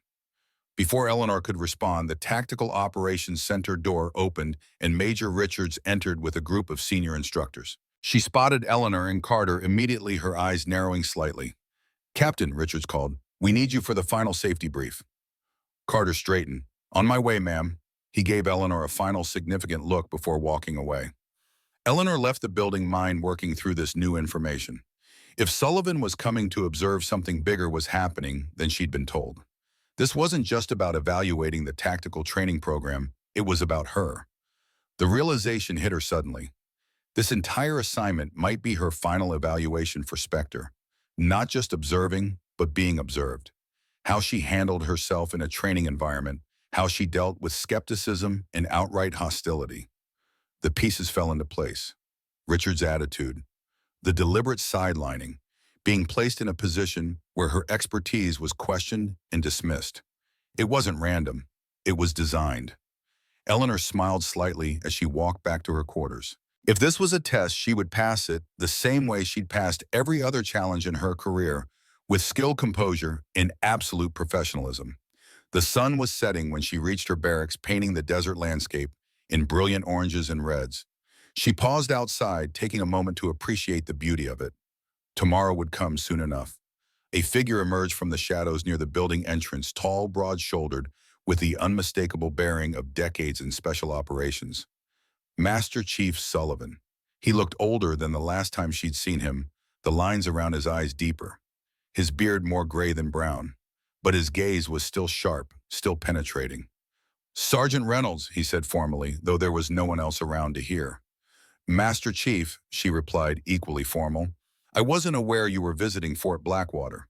Before Eleanor could respond, the Tactical Operations Center door opened and Major Richards entered with a group of senior instructors. She spotted Eleanor and Carter immediately, her eyes narrowing slightly. "Captain," Richards called, "we need you for the final safety brief." Carter straightened. "On my way, ma'am." He gave Eleanor a final significant look before walking away. Eleanor left the building, mind working through this new information. If Sullivan was coming to observe, something bigger was happening than she'd been told. This wasn't just about evaluating the tactical training program, it was about her. The realization hit her suddenly. This entire assignment might be her final evaluation for Spectre. Not just observing, but being observed. How she handled herself in a training environment, how she dealt with skepticism and outright hostility. The pieces fell into place. Richard's attitude, the deliberate sidelining, being placed in a position where her expertise was questioned and dismissed. It wasn't random, it was designed. Eleanor smiled slightly as she walked back to her quarters. If this was a test, she would pass it the same way she'd passed every other challenge in her career, with skill, composure, and absolute professionalism. The sun was setting when she reached her barracks, painting the desert landscape in brilliant oranges and reds. She paused outside, taking a moment to appreciate the beauty of it. Tomorrow would come soon enough. A figure emerged from the shadows near the building entrance, tall, broad-shouldered, with the unmistakable bearing of decades in special operations. Master Chief Sullivan. He looked older than the last time she'd seen him, the lines around his eyes deeper, his beard more gray than brown. But his gaze was still sharp, still penetrating. Sergeant Reynolds, he said formally, though there was no one else around to hear. Master Chief, she replied, equally formal. I wasn't aware you were visiting Fort Blackwater.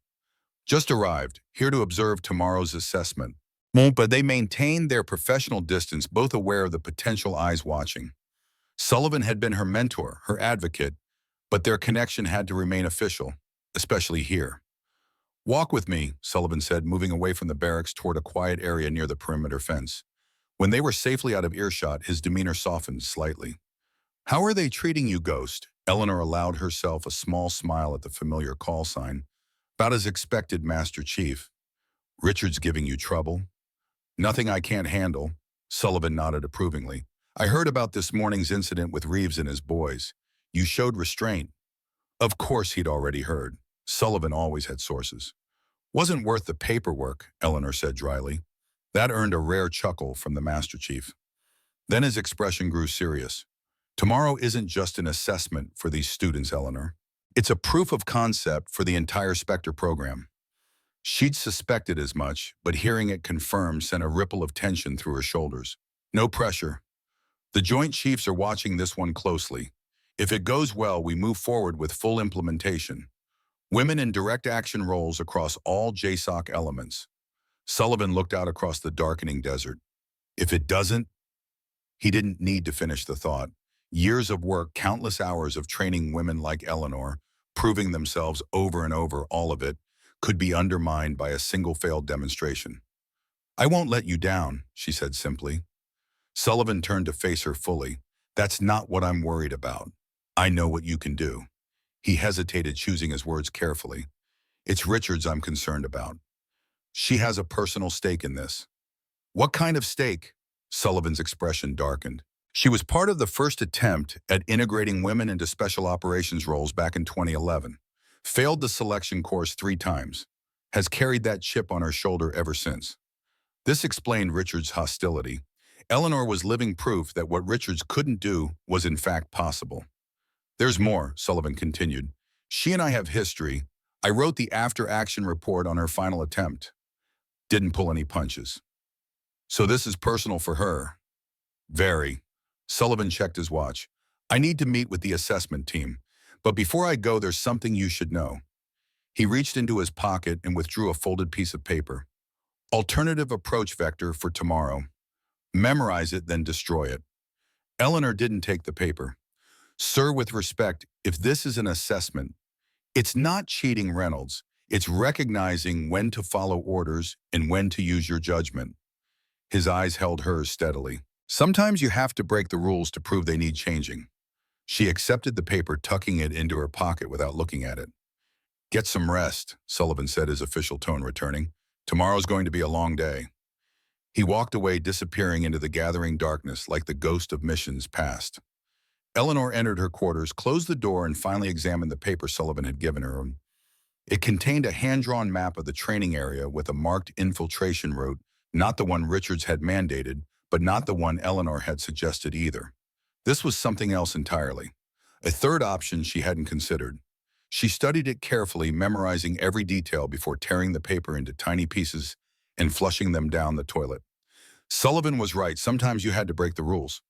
Just arrived, here to observe tomorrow's assessment. But they maintained their professional distance, both aware of the potential eyes watching. Sullivan had been her mentor, her advocate, but their connection had to remain official, especially here. Walk with me, Sullivan said, moving away from the barracks toward a quiet area near the perimeter fence. When they were safely out of earshot, his demeanor softened slightly. How are they treating you, Ghost? Eleanor allowed herself a small smile at the familiar call sign. About as expected, Master Chief. Richard's giving you trouble? Nothing I can't handle. Sullivan nodded approvingly. I heard about this morning's incident with Reeves and his boys. You showed restraint. Of course he'd already heard. Sullivan always had sources. Wasn't worth the paperwork, Eleanor said dryly. That earned a rare chuckle from the Master Chief. Then his expression grew serious. Tomorrow isn't just an assessment for these students, Eleanor. It's a proof of concept for the entire Spectre program. She'd suspected as much, but hearing it confirmed sent a ripple of tension through her shoulders. No pressure. The Joint Chiefs are watching this one closely. If it goes well, we move forward with full implementation. Women in direct action roles across all JSOC elements. Sullivan looked out across the darkening desert. If it doesn't, he didn't need to finish the thought. Years of work, countless hours of training women like Eleanor, proving themselves over and over, all of it, could be undermined by a single failed demonstration. I won't let you down, she said simply. Sullivan turned to face her fully. That's not what I'm worried about. I know what you can do. He hesitated, choosing his words carefully. It's Richards I'm concerned about. She has a personal stake in this. What kind of stake? Sullivan's expression darkened. She was part of the first attempt at integrating women into special operations roles back in 2011. Failed the selection course 3 times. Has carried that chip on her shoulder ever since. This explained Richards' hostility. Eleanor was living proof that what Richards couldn't do was in fact possible. There's more, Sullivan continued. She and I have history. I wrote the after-action report on her final attempt. Didn't pull any punches. So this is personal for her. Very. Sullivan checked his watch. I need to meet with the assessment team. But before I go, there's something you should know. He reached into his pocket and withdrew a folded piece of paper. Alternative approach vector for tomorrow. Memorize it, then destroy it. Eleanor didn't take the paper. Sir, with respect, if this is an assessment, it's not cheating Reynolds. It's recognizing when to follow orders and when to use your judgment. His eyes held hers steadily. Sometimes you have to break the rules to prove they need changing. She accepted the paper, tucking it into her pocket without looking at it. Get some rest, Sullivan said, his official tone returning. Tomorrow's going to be a long day. He walked away, disappearing into the gathering darkness like the ghost of missions past. Eleanor entered her quarters, closed the door, and finally examined the paper Sullivan had given her. It contained a hand-drawn map of the training area with a marked infiltration route, not the one Richards had mandated, but not the one Eleanor had suggested either. This was something else entirely. A third option she hadn't considered. She studied it carefully, memorizing every detail before tearing the paper into tiny pieces and flushing them down the toilet. Sullivan was right. Sometimes you had to break the rules.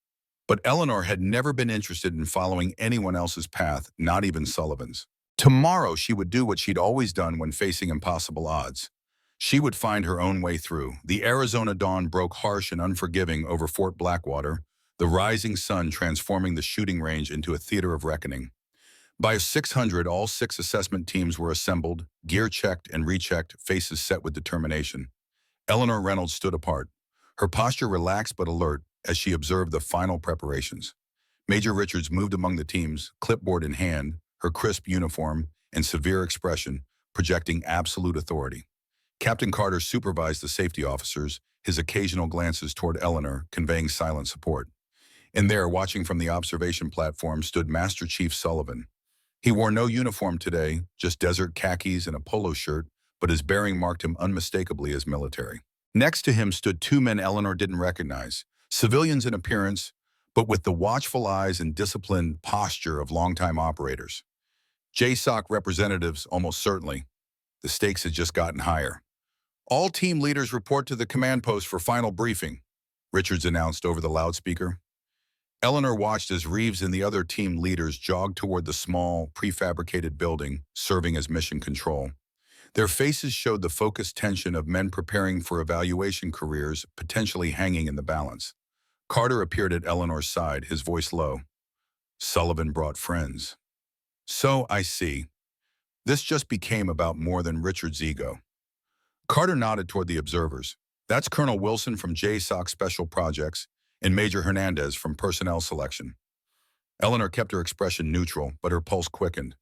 But Eleanor had never been interested in following anyone else's path, not even Sullivan's. Tomorrow she would do what she'd always done when facing impossible odds. She would find her own way through. The Arizona dawn broke harsh and unforgiving over Fort Blackwater, the rising sun transforming the shooting range into a theater of reckoning. By 600, all 6 assessment teams were assembled, gear checked and rechecked, faces set with determination. Eleanor Reynolds stood apart, her posture relaxed but alert as she observed the final preparations. Major Richards moved among the teams, clipboard in hand, her crisp uniform and severe expression projecting absolute authority. Captain Carter supervised the safety officers, his occasional glances toward Eleanor conveying silent support. And there, watching from the observation platform, stood Master Chief Sullivan. He wore no uniform today, just desert khakis and a polo shirt, but his bearing marked him unmistakably as military. Next to him stood 2 men Eleanor didn't recognize, civilians in appearance, but with the watchful eyes and disciplined posture of longtime operators. JSOC representatives, almost certainly. The stakes had just gotten higher. All team leaders report to the command post for final briefing. Richards announced over the loudspeaker. Eleanor watched as Reeves and the other team leaders jogged toward the small, prefabricated building, serving as mission control. Their faces showed the focused tension of men preparing for evaluation careers, potentially hanging in the balance. Carter appeared at Eleanor's side, his voice low. Sullivan brought friends. So, I see. This just became about more than Richard's ego. Carter nodded toward the observers. That's Colonel Wilson from JSOC Special Projects and Major Hernandez from Personnel Selection. Eleanor kept her expression neutral, but her pulse quickened.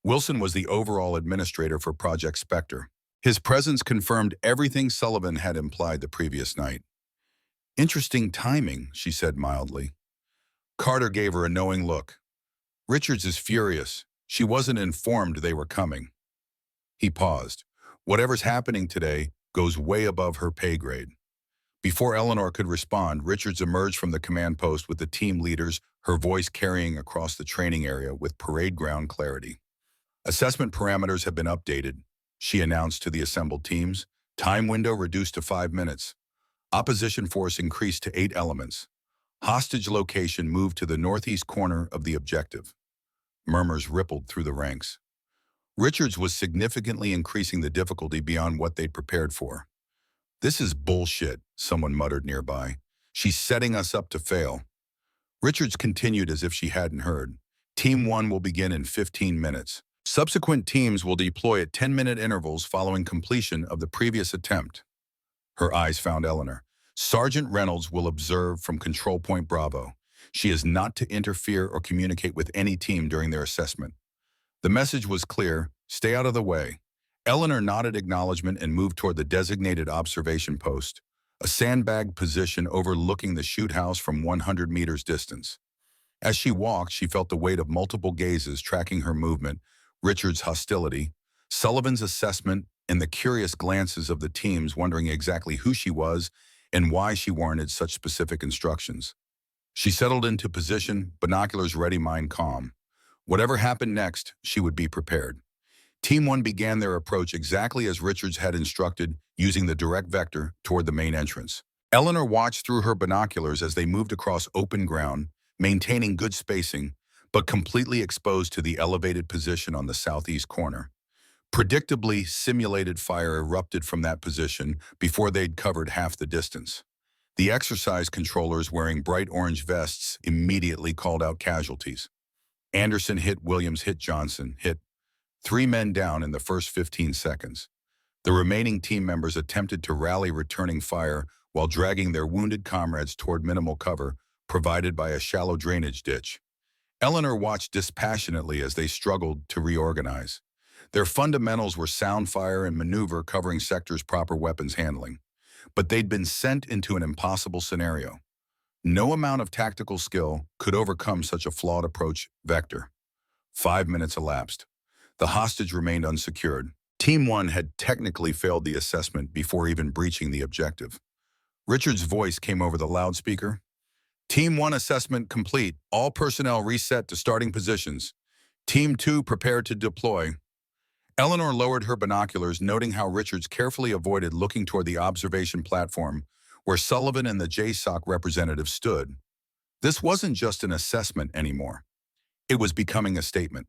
Wilson was the overall administrator for Project Spectre. His presence confirmed everything Sullivan had implied the previous night. Interesting timing, she said mildly. Carter gave her a knowing look. Richards is furious. She wasn't informed they were coming. He paused. Whatever's happening today goes way above her pay grade. Before Eleanor could respond, Richards emerged from the command post with the team leaders, her voice carrying across the training area with parade ground clarity. Assessment parameters have been updated, she announced to the assembled teams. Time window reduced to 5 minutes. Opposition force increased to 8 elements. Hostage location moved to the northeast corner of the objective. Murmurs rippled through the ranks. Richards was significantly increasing the difficulty beyond what they'd prepared for. This is bullshit, someone muttered nearby. She's setting us up to fail. Richards continued as if she hadn't heard. Team 1 will begin in 15 minutes. Subsequent teams will deploy at 10-minute intervals following completion of the previous attempt. Her eyes found Eleanor. Sergeant Reynolds will observe from Control Point Bravo. She is not to interfere or communicate with any team during their assessment. The message was clear: stay out of the way. Eleanor nodded acknowledgement and moved toward the designated observation post, a sandbag position overlooking the shoot house from 100 meters distance. As she walked, she felt the weight of multiple gazes tracking her movement, Richard's hostility, Sullivan's assessment, and the curious glances of the teams wondering exactly who she was and why she warranted such specific instructions. She settled into position, binoculars ready, mind calm. Whatever happened next, she would be prepared. Team 1 began their approach exactly as Richards had instructed, using the direct vector toward the main entrance. Eleanor watched through her binoculars as they moved across open ground, maintaining good spacing, but completely exposed to the elevated position on the southeast corner. Predictably, simulated fire erupted from that position before they'd covered half the distance. The exercise controllers wearing bright orange vests immediately called out casualties. Anderson hit Williams, hit Johnson, hit 3 men down in the first 15 seconds. The remaining team members attempted to rally returning fire while dragging their wounded comrades toward minimal cover provided by a shallow drainage ditch. Eleanor watched dispassionately as they struggled to reorganize. Their fundamentals were sound fire and maneuver covering sectors proper weapons handling. But they'd been sent into an impossible scenario. No amount of tactical skill could overcome such a flawed approach vector. 5 minutes elapsed. The hostage remained unsecured. Team 1 had technically failed the assessment before even breaching the objective. Richard's voice came over the loudspeaker. Team 1 assessment complete. All personnel reset to starting positions. Team 2 prepared to deploy. Eleanor lowered her binoculars, noting how Richards carefully avoided looking toward the observation platform where Sullivan and the JSOC representative stood. This wasn't just an assessment anymore. It was becoming a statement.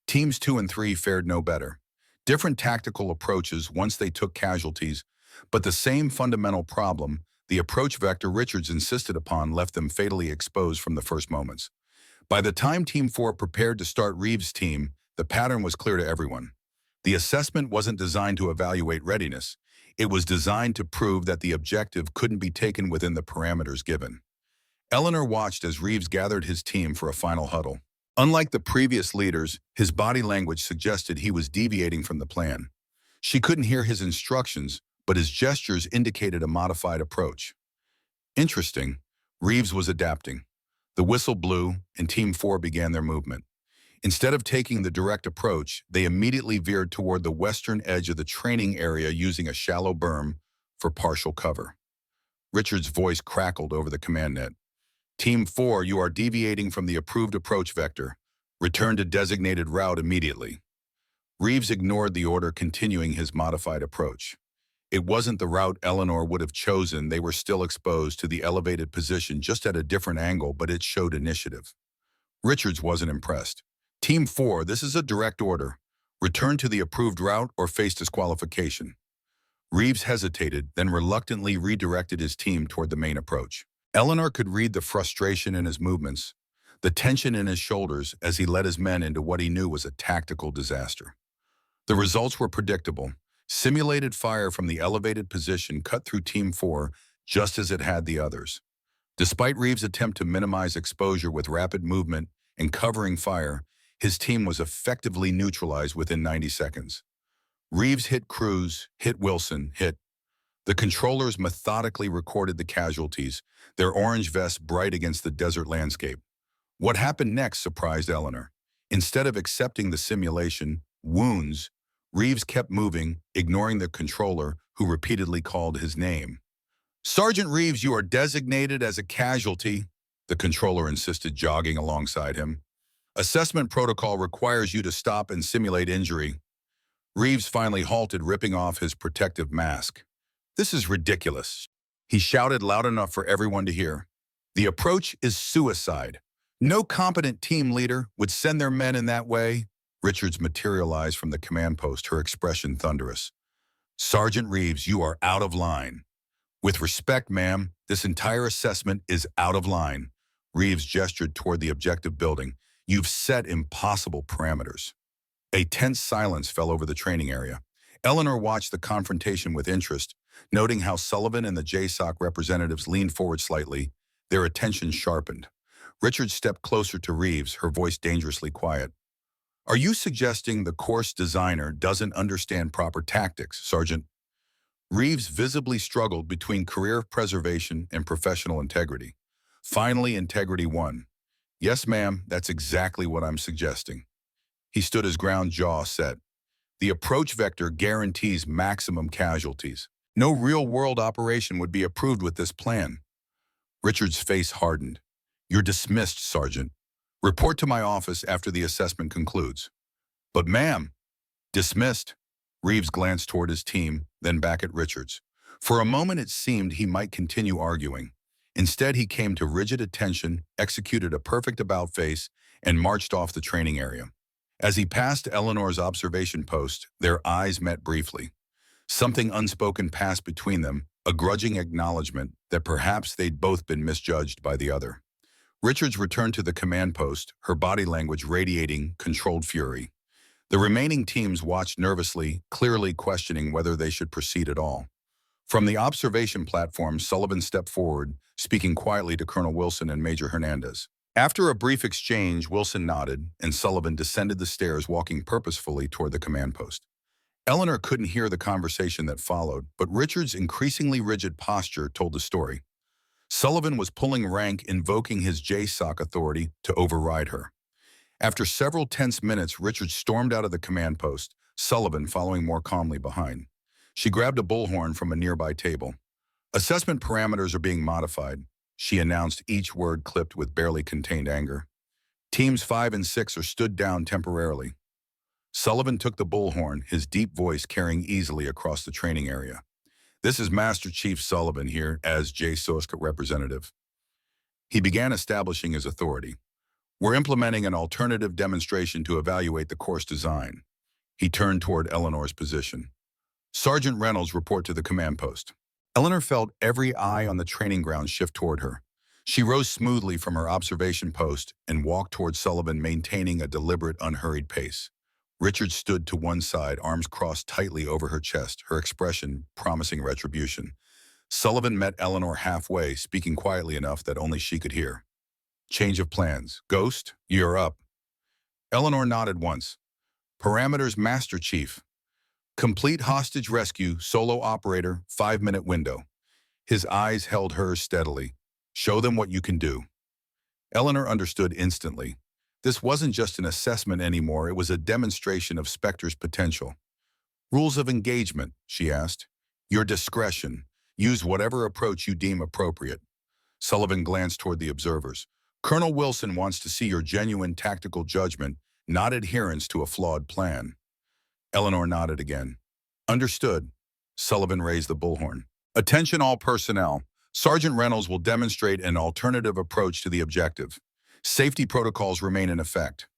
Teams 2 and 3 fared no better. Different tactical approaches once they took casualties, but the same fundamental problem, the approach vector Richards insisted upon, left them fatally exposed from the first moments. By the time Team 4 prepared to start Reeves' team, the pattern was clear to everyone. The assessment wasn't designed to evaluate readiness. It was designed to prove that the objective couldn't be taken within the parameters given. Eleanor watched as Reeves gathered his team for a final huddle. Unlike the previous leaders, his body language suggested he was deviating from the plan. She couldn't hear his instructions, but his gestures indicated a modified approach. Interesting, Reeves was adapting. The whistle blew, and Team 4 began their movement. Instead of taking the direct approach, they immediately veered toward the western edge of the training area using a shallow berm for partial cover. Richard's voice crackled over the command net. Team 4, you are deviating from the approved approach vector. Return to designated route immediately. Reeves ignored the order, continuing his modified approach. It wasn't the route Eleanor would have chosen. They were still exposed to the elevated position, just at a different angle, but it showed initiative. Richards wasn't impressed. Team 4, this is a direct order. Return to the approved route or face disqualification. Reeves hesitated, then reluctantly redirected his team toward the main approach. Eleanor could read the frustration in his movements, the tension in his shoulders as he led his men into what he knew was a tactical disaster. The results were predictable. Simulated fire from the elevated position cut through Team 4 just as it had the others. Despite Reeves' attempt to minimize exposure with rapid movement and covering fire, his team was effectively neutralized within 90 seconds. Reeves hit Cruz, hit Wilson, hit. The controllers methodically recorded the casualties, their orange vests bright against the desert landscape. What happened next surprised Eleanor. Instead of accepting the simulation, wounds, Reeves kept moving, ignoring the controller, who repeatedly called his name. "Sergeant Reeves, you are designated as a casualty," the controller insisted, jogging alongside him. "Assessment protocol requires you to stop and simulate injury." Reeves finally halted, ripping off his protective mask. "This is ridiculous," he shouted loud enough for everyone to hear. "The approach is suicide. No competent team leader would send their men in that way." Richards materialized from the command post, her expression thunderous. "Sergeant Reeves, you are out of line." "With respect, ma'am, this entire assessment is out of line." Reeves gestured toward the objective building. "You've set impossible parameters." A tense silence fell over the training area. Eleanor watched the confrontation with interest, noting how Sullivan and the JSOC representatives leaned forward slightly, their attention sharpened. Richards stepped closer to Reeves, her voice dangerously quiet. "Are you suggesting the course designer doesn't understand proper tactics, Sergeant?" Reeves visibly struggled between career preservation and professional integrity. Finally, integrity won. "Yes, ma'am, that's exactly what I'm suggesting." He stood his ground, jaw set. "The approach vector guarantees maximum casualties. No real-world operation would be approved with this plan." Richard's face hardened. "You're dismissed, Sergeant. Report to my office after the assessment concludes." "But ma'am." "Dismissed." Reeves glanced toward his team, then back at Richards. For a moment it seemed he might continue arguing. Instead he came to rigid attention, executed a perfect about-face, and marched off the training area. As he passed Eleanor's observation post, their eyes met briefly. Something unspoken passed between them, a grudging acknowledgement that perhaps they'd both been misjudged by the other. Richards returned to the command post, her body language radiating controlled fury. The remaining teams watched nervously, clearly questioning whether they should proceed at all. From the observation platform, Sullivan stepped forward, speaking quietly to Colonel Wilson and Major Hernandez. After a brief exchange, Wilson nodded, and Sullivan descended the stairs, walking purposefully toward the command post. Eleanor couldn't hear the conversation that followed, but Richard's increasingly rigid posture told the story. Sullivan was pulling rank, invoking his JSOC authority to override her. After several tense minutes, Richard stormed out of the command post, Sullivan following more calmly behind. She grabbed a bullhorn from a nearby table. "Assessment parameters are being modified," she announced, each word clipped with barely contained anger. "Teams 5 and 6 are stood down temporarily." Sullivan took the bullhorn, his deep voice carrying easily across the training area. "This is Master Chief Sullivan here as JSOC representative." He began establishing his authority. "We're implementing an alternative demonstration to evaluate the course design." He turned toward Eleanor's position. "Sergeant Reynolds, report to the command post." Eleanor felt every eye on the training ground shift toward her. She rose smoothly from her observation post and walked toward Sullivan, maintaining a deliberate, unhurried pace. Richard stood to one side, arms crossed tightly over her chest, her expression promising retribution. Sullivan met Eleanor halfway, speaking quietly enough that only she could hear. "Change of plans. Ghost, you're up." Eleanor nodded once. "Parameters, Master Chief. Complete hostage rescue, solo operator, 5-minute window." His eyes held hers steadily. "Show them what you can do." Eleanor understood instantly. This wasn't just an assessment anymore, it was a demonstration of Spectre's potential. "Rules of engagement," she asked. "Your discretion. Use whatever approach you deem appropriate." Sullivan glanced toward the observers. "Colonel Wilson wants to see your genuine tactical judgment, not adherence to a flawed plan." Eleanor nodded again. "Understood." Sullivan raised the bullhorn. Attention all personnel. Sergeant Reynolds will demonstrate an alternative approach to the objective. Safety protocols remain in effect.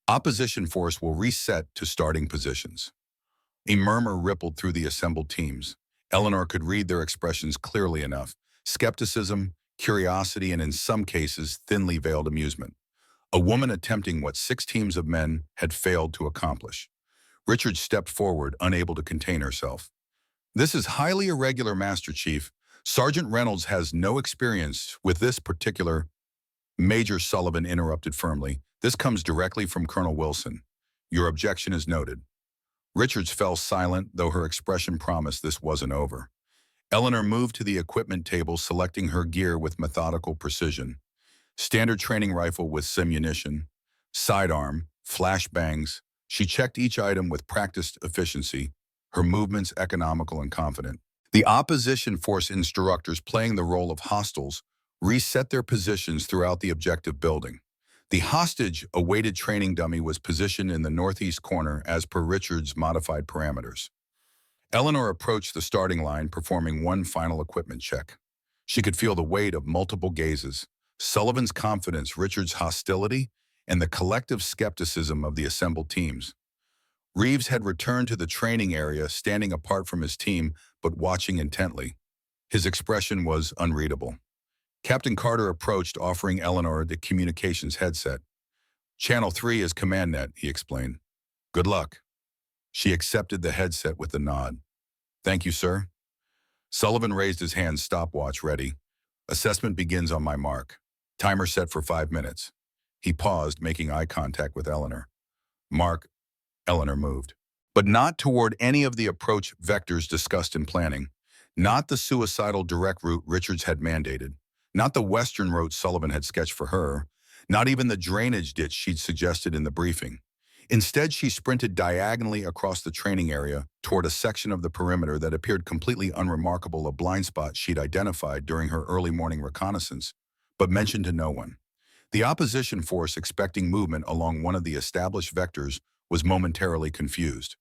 Opposition force will reset to starting positions. A murmur rippled through the assembled teams. Eleanor could read their expressions clearly enough. Skepticism, curiosity, and in some cases, thinly veiled amusement. A woman attempting what 6 teams of men had failed to accomplish. Richard stepped forward, unable to contain herself. This is highly irregular, Master Chief. Sergeant Reynolds has no experience with this particular. Major Sullivan interrupted firmly. This comes directly from Colonel Wilson. Your objection is noted. Richards fell silent, though her expression promised this wasn't over. Eleanor moved to the equipment table, selecting her gear with methodical precision. Standard training rifle with simunition, sidearm, flashbangs. She checked each item with practiced efficiency, her movements economical and confident. The opposition force instructors, playing the role of hostiles, reset their positions throughout the objective building. The hostage-awaited training dummy was positioned in the northeast corner as per Richard's modified parameters. Eleanor approached the starting line, performing one final equipment check. She could feel the weight of multiple gazes, Sullivan's confidence, Richard's hostility, and the collective skepticism of the assembled teams. Reeves had returned to the training area, standing apart from his team, but watching intently. His expression was unreadable. Captain Carter approached, offering Eleanor the communications headset. Channel 3 is CommandNet, he explained. Good luck. She accepted the headset with a nod. Thank you, sir. Sullivan raised his hand, stopwatch ready. Assessment begins on my mark. Timer set for 5 minutes. He paused, making eye contact with Eleanor. Mark. Eleanor moved. But not toward any of the approach vectors discussed in planning. Not the suicidal direct route Richards had mandated. Not the western route Sullivan had sketched for her. Not even the drainage ditch she'd suggested in the briefing. Instead, she sprinted diagonally across the training area toward a section of the perimeter that appeared completely unremarkable, a blind spot she'd identified during her early morning reconnaissance, but mentioned to no one. The opposition force, expecting movement along one of the established vectors, was momentarily confused.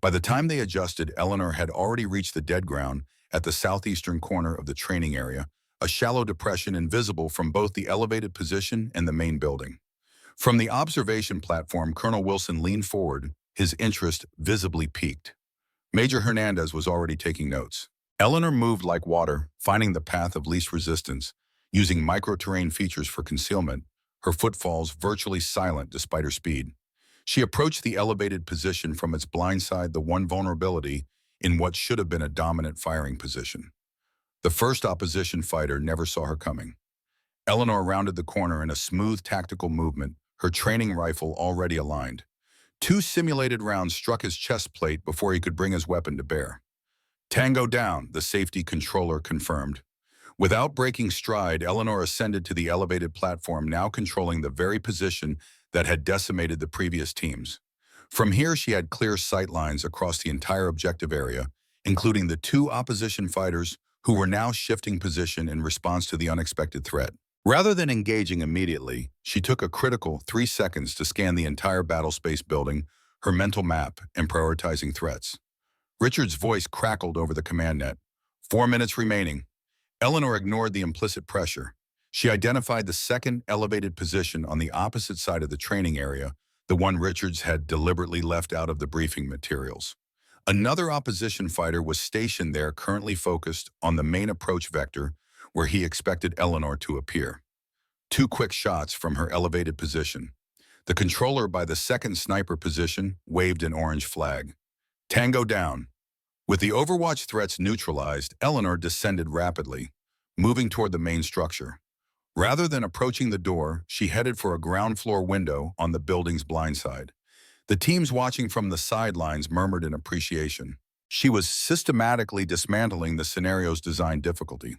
By the time they adjusted, Eleanor had already reached the dead ground at the southeastern corner of the training area, a shallow depression invisible from both the elevated position and the main building. From the observation platform, Colonel Wilson leaned forward, his interest visibly piqued. Major Hernandez was already taking notes. Eleanor moved like water, finding the path of least resistance, using micro-terrain features for concealment, her footfalls virtually silent despite her speed. She approached the elevated position from its blind side, the one vulnerability in what should have been a dominant firing position. The first opposition fighter never saw her coming. Eleanor rounded the corner in a smooth tactical movement, her training rifle already aligned. 2 simulated rounds struck his chest plate before he could bring his weapon to bear. Tango down, the safety controller confirmed. Without breaking stride, Eleanor ascended to the elevated platform, now controlling the very position that had decimated the previous teams. From here, she had clear sight lines across the entire objective area, including the 2 opposition fighters who were now shifting position in response to the unexpected threat. Rather than engaging immediately, she took a critical 3 seconds to scan the entire battlespace building, her mental map, and prioritizing threats. Richard's voice crackled over the command net. 4 minutes remaining. Eleanor ignored the implicit pressure. She identified the second elevated position on the opposite side of the training area, the one Richards had deliberately left out of the briefing materials. Another opposition fighter was stationed there, currently focused on the main approach vector, where he expected Eleanor to appear. 2 quick shots from her elevated position. The controller by the second sniper position waved an orange flag. Tango down. With the Overwatch threats neutralized, Eleanor descended rapidly, moving toward the main structure. Rather than approaching the door, she headed for a ground floor window on the building's blind side. The teams watching from the sidelines murmured in appreciation. She was systematically dismantling the scenario's design difficulty.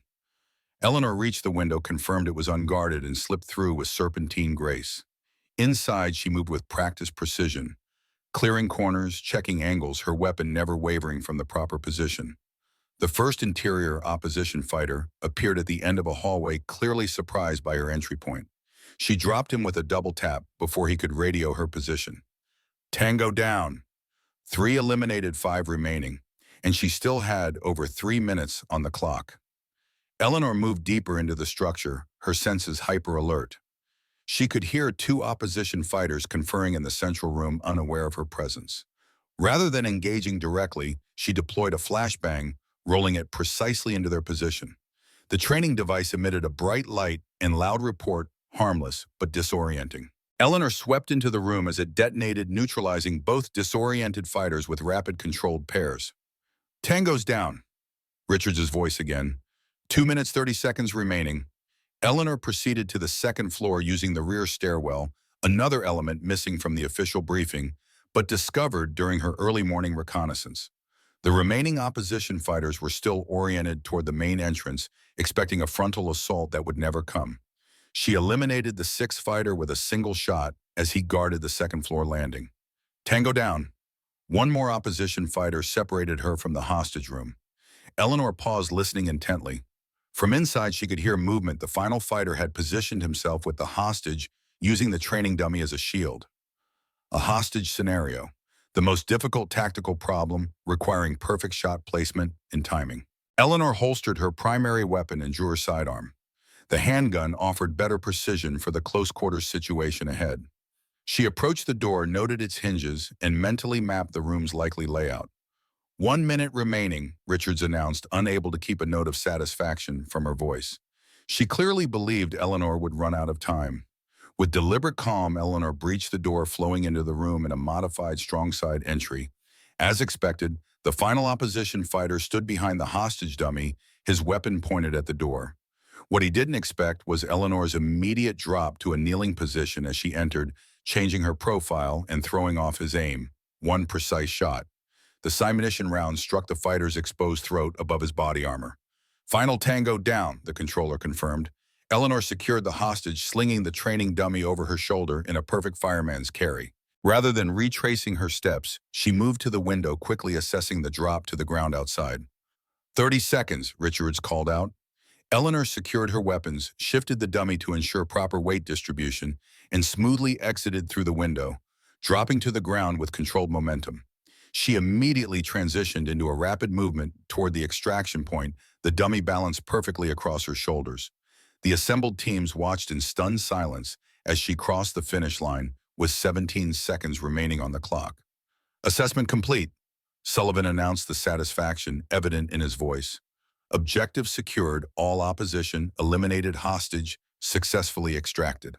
Eleanor reached the window, confirmed it was unguarded, and slipped through with serpentine grace. Inside, she moved with practiced precision, clearing corners, checking angles, her weapon never wavering from the proper position. The first interior opposition fighter appeared at the end of a hallway, clearly surprised by her entry point. She dropped him with a double tap before he could radio her position. Tango down. 3 eliminated, 5 remaining. and she still had over 3 minutes on the clock. Eleanor moved deeper into the structure, her senses hyper-alert. She could hear two opposition fighters conferring in the central room, unaware of her presence. Rather than engaging directly, she deployed a flashbang, rolling it precisely into their position. The training device emitted a bright light and loud report, harmless but disorienting. Eleanor swept into the room as it detonated, neutralizing both disoriented fighters with rapid controlled pairs. "Tango's down," Richards' voice again. 2 minutes 30 seconds remaining. Eleanor proceeded to the second floor using the rear stairwell, another element missing from the official briefing, but discovered during her early morning reconnaissance. The remaining opposition fighters were still oriented toward the main entrance, expecting a frontal assault that would never come. She eliminated the sixth fighter with a single shot as he guarded the second floor landing. Tango down. One more opposition fighter separated her from the hostage room. Eleanor paused, listening intently. From inside, she could hear movement. The final fighter had positioned himself with the hostage, using the training dummy as a shield. A hostage scenario, the most difficult tactical problem requiring perfect shot placement and timing. Eleanor holstered her primary weapon and drew her sidearm. The handgun offered better precision for the close-quarters situation ahead. She approached the door, noted its hinges, and mentally mapped the room's likely layout. 1 minute remaining, Richards announced, unable to keep a note of satisfaction from her voice. She clearly believed Eleanor would run out of time. With deliberate calm, Eleanor breached the door, flowing into the room in a modified strong-side entry. As expected, the final opposition fighter stood behind the hostage dummy, his weapon pointed at the door. What he didn't expect was Eleanor's immediate drop to a kneeling position as she entered, changing her profile and throwing off his aim. One precise shot. The simunition round struck the fighter's exposed throat above his body armor. "Final Tango down," the controller confirmed. Eleanor secured the hostage, slinging the training dummy over her shoulder in a perfect fireman's carry. Rather than retracing her steps, she moved to the window, quickly assessing the drop to the ground outside. 30 seconds, Richards called out. Eleanor secured her weapons, shifted the dummy to ensure proper weight distribution, and smoothly exited through the window, dropping to the ground with controlled momentum. She immediately transitioned into a rapid movement toward the extraction point, the dummy balanced perfectly across her shoulders. The assembled teams watched in stunned silence as she crossed the finish line with 17 seconds remaining on the clock. "Assessment complete," Sullivan announced, the satisfaction evident in his voice. "Objective secured, all opposition eliminated, hostage successfully extracted."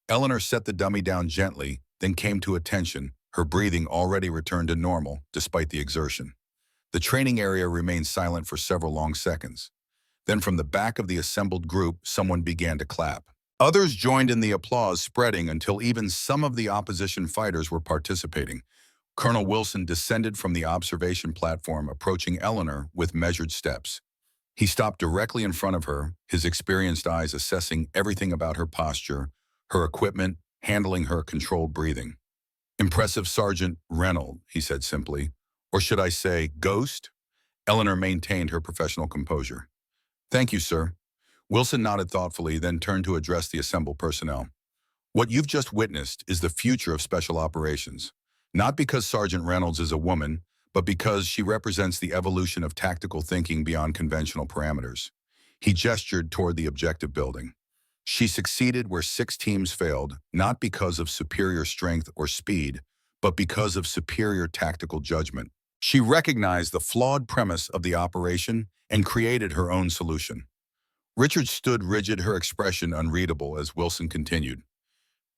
Eleanor set the dummy down gently, then came to attention. Her breathing already returned to normal, despite the exertion. The training area remained silent for several long seconds. Then from the back of the assembled group, someone began to clap. Others joined in the applause, spreading until even some of the opposition fighters were participating. Colonel Wilson descended from the observation platform, approaching Eleanor with measured steps. He stopped directly in front of her, his experienced eyes assessing everything about her posture, her equipment, handling her controlled breathing. "Impressive, Sergeant Reynolds," he said simply. "Or should I say, Ghost?" Eleanor maintained her professional composure. "Thank you, sir." Wilson nodded thoughtfully, then turned to address the assembled personnel. "What you've just witnessed is the future of special operations. Not because Sergeant Reynolds is a woman, but because she represents the evolution of tactical thinking beyond conventional parameters." He gestured toward the objective building. "She succeeded where 6 teams failed, not because of superior strength or speed, but because of superior tactical judgment. She recognized the flawed premise of the operation and created her own solution." Richard stood rigid, her expression unreadable as Wilson continued.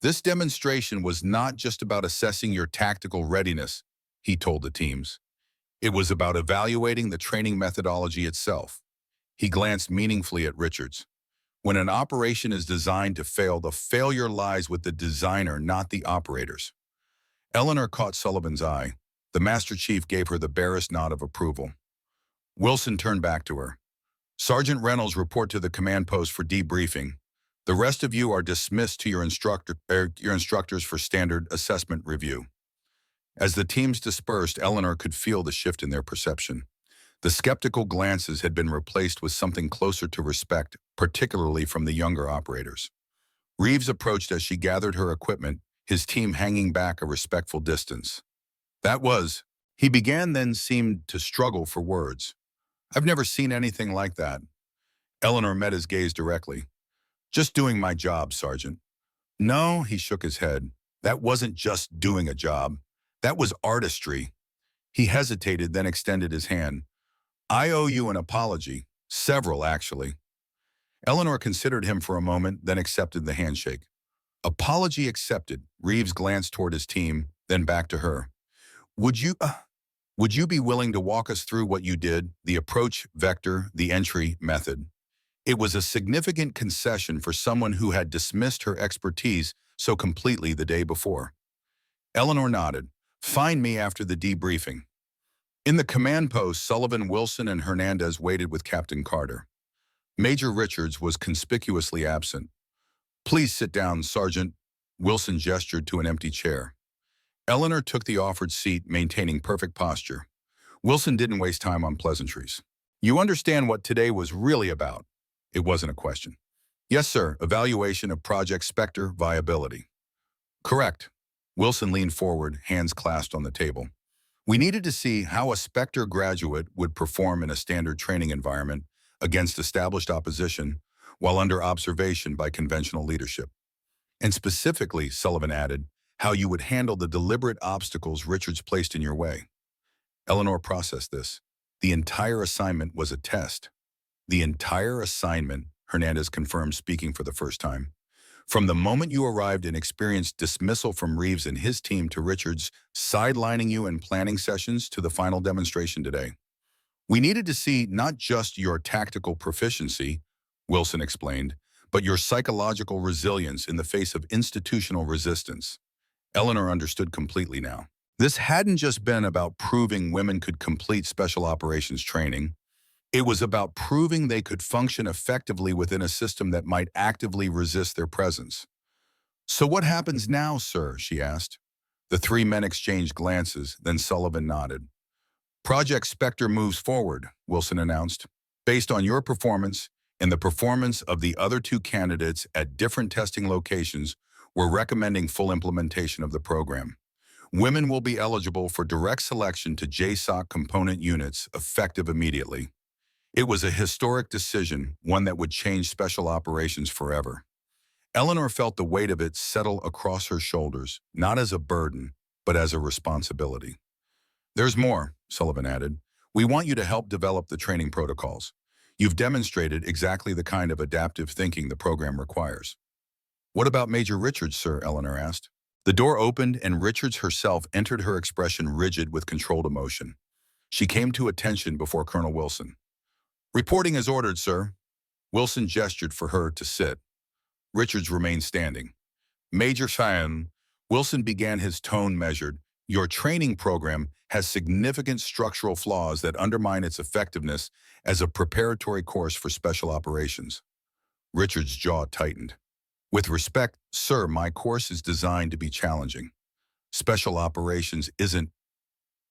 "This demonstration was not just about assessing your tactical readiness," he told the teams. "It was about evaluating the training methodology itself." He glanced meaningfully at Richards. "When an operation is designed to fail, the failure lies with the designer, not the operators." Eleanor caught Sullivan's eye. The Master Chief gave her the barest nod of approval. Wilson turned back to her. "Sergeant Reynolds, report to the command post for debriefing. The rest of you are dismissed to your instructors for standard assessment review." As the teams dispersed, Eleanor could feel the shift in their perception. The skeptical glances had been replaced with something closer to respect, particularly from the younger operators. Reeves approached as she gathered her equipment, his team hanging back a respectful distance. "That was," He began then seemed to struggle for words. I've never seen anything like that. Eleanor met his gaze directly. Just doing my job, Sergeant. No, he shook his head. That wasn't just doing a job. That was artistry. He hesitated, then extended his hand. I owe you an apology. Several, actually. Eleanor considered him for a moment, then accepted the handshake. Apology accepted. Reeves glanced toward his team, then back to her. Would you, uh, would you be willing to walk us through what you did, the approach vector, the entry method? It was a significant concession for someone who had dismissed her expertise so completely the day before. Eleanor nodded. Find me after the debriefing. In the command post, Sullivan, Wilson, and Hernandez waited with Captain Carter. Major Richards was conspicuously absent. Please sit down, Sergeant. Wilson gestured to an empty chair. Eleanor took the offered seat, maintaining perfect posture. Wilson didn't waste time on pleasantries. You understand what today was really about? It wasn't a question. Yes, sir. Evaluation of Project Spectre viability. Correct. Wilson leaned forward, hands clasped on the table. We needed to see how a Spectre graduate would perform in a standard training environment against established opposition while under observation by conventional leadership. And specifically, Sullivan added, how you would handle the deliberate obstacles Richards placed in your way. Eleanor processed this. The entire assignment was a test. The entire assignment, Hernandez confirmed, speaking for the first time. From the moment you arrived and experienced dismissal from Reeves and his team to Richards sidelining you in planning sessions to the final demonstration today. We needed to see not just your tactical proficiency, Wilson explained, but your psychological resilience in the face of institutional resistance. Eleanor understood completely now. This hadn't just been about proving women could complete special operations training. It was about proving they could function effectively within a system that might actively resist their presence. So what happens now, sir? She asked. The three men exchanged glances, then Sullivan nodded. Project Spectre moves forward, Wilson announced. Based on your performance and the performance of the other two candidates at different testing locations, we're recommending full implementation of the program. Women will be eligible for direct selection to JSOC component units effective immediately. It was a historic decision, one that would change special operations forever. Eleanor felt the weight of it settle across her shoulders, not as a burden, but as a responsibility. There's more, Sullivan added. We want you to help develop the training protocols. You've demonstrated exactly the kind of adaptive thinking the program requires. What about Major Richards, sir? Eleanor asked. The door opened and Richards herself entered, her expression rigid with controlled emotion. She came to attention before Colonel Wilson. Reporting as ordered, sir. Wilson gestured for her to sit. Richards remained standing. Major Fan, Wilson began, his tone measured. Your training program has significant structural flaws that undermine its effectiveness as a preparatory course for special operations. Richards' jaw tightened. With respect, sir, my course is designed to be challenging. Special operations isn't.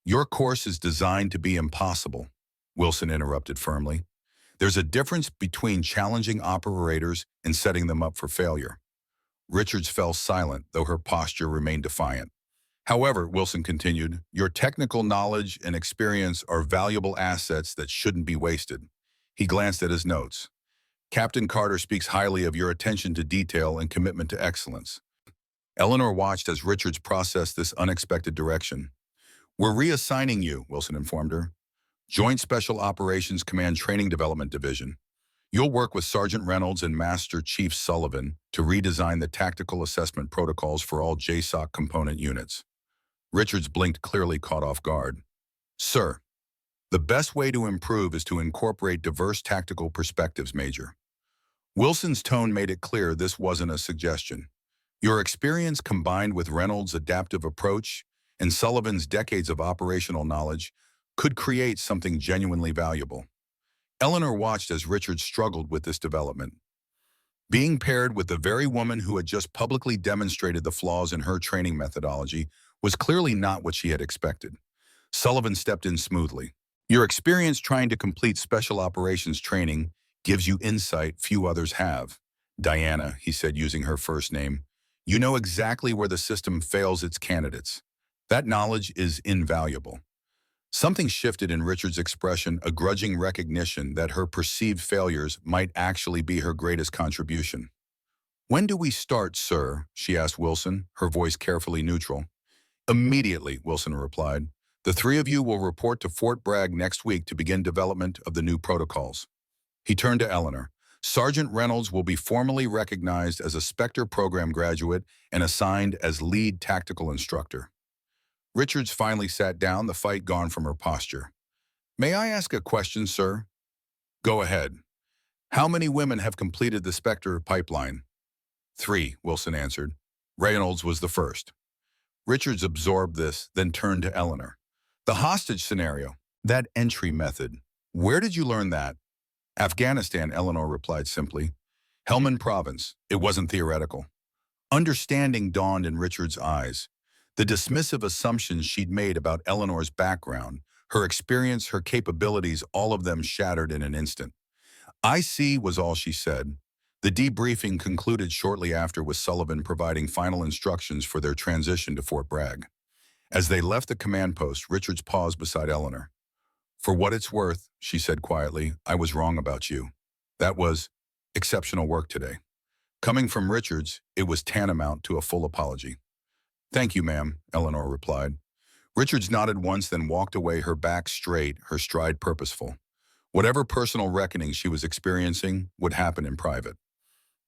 Your course is designed to be impossible, Wilson interrupted firmly. There's a difference between challenging operators and setting them up for failure. Richards fell silent, though her posture remained defiant. However, Wilson continued, your technical knowledge and experience are valuable assets that shouldn't be wasted. He glanced at his notes. Captain Carter speaks highly of your attention to detail and commitment to excellence. Eleanor watched as Richards processed this unexpected direction. We're reassigning you, Wilson informed her. Joint Special Operations Command Training Development Division. You'll work with Sergeant Reynolds and Master Chief Sullivan to redesign the tactical assessment protocols for all JSOC component units. Richards blinked, clearly caught off guard. Sir, the best way to improve is to incorporate diverse tactical perspectives, Major. Wilson's tone made it clear this wasn't a suggestion. Your experience combined with Reynolds' adaptive approach and Sullivan's decades of operational knowledge could create something genuinely valuable. Eleanor watched as Richard struggled with this development. Being paired with the very woman who had just publicly demonstrated the flaws in her training methodology was clearly not what she had expected. Sullivan stepped in smoothly. Your experience trying to complete special operations training gives you insight few others have. Diana, he said using her first name, you know exactly where the system fails its candidates. That knowledge is invaluable. Something shifted in Richard's expression, a grudging recognition that her perceived failures might actually be her greatest contribution. "When do we start, sir?" she asked Wilson, her voice carefully neutral. "Immediately," Wilson replied. "The three of you will report to Fort Bragg next week to begin development of the new protocols." He turned to Eleanor. "Sergeant Reynolds will be formally recognized as a Spectre program graduate and assigned as lead tactical instructor." Richards finally sat down, the fight gone from her posture. "May I ask a question, sir?" "Go ahead." "How many women have completed the Spectre pipeline?" "Three," Wilson answered. "Reynolds was the first." Richards absorbed this, then turned to Eleanor. "The hostage scenario, that entry method, where did you learn that?" "Afghanistan," Eleanor replied simply. "Helmand Province. It wasn't theoretical." Understanding dawned in Richard's eyes. The dismissive assumptions she'd made about Eleanor's background, her experience, her capabilities, all of them shattered in an instant. "I see," was all she said. The debriefing concluded shortly after, with Sullivan providing final instructions for their transition to Fort Bragg. As they left the command post, Richards paused beside Eleanor. "For what it's worth," she said quietly, "I was wrong about you. That was exceptional work today." Coming from Richards, it was tantamount to a full apology. "Thank you, ma'am," Eleanor replied. Richards nodded once, then walked away, her back straight, her stride purposeful. Whatever personal reckoning she was experiencing would happen in private.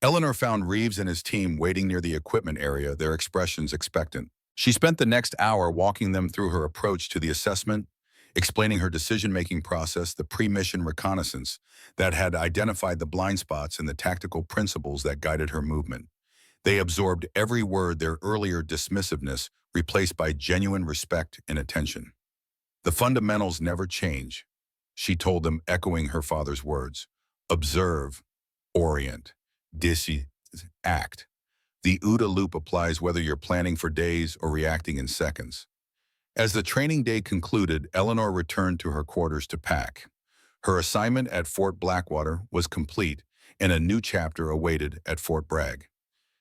Eleanor found Reeves and his team waiting near the equipment area, their expressions expectant. She spent the next hour walking them through her approach to the assessment, explaining her decision-making process, the pre-mission reconnaissance that had identified the blind spots, and the tactical principles that guided her movement. They absorbed every word, their earlier dismissiveness replaced by genuine respect and attention. "The fundamentals never change," she told them, echoing her father's words. "Observe, orient, act. The OODA loop applies whether you're planning for days or reacting in seconds." As the training day concluded, Eleanor returned to her quarters to pack. Her assignment at Fort Blackwater was complete, and a new chapter awaited at Fort Bragg.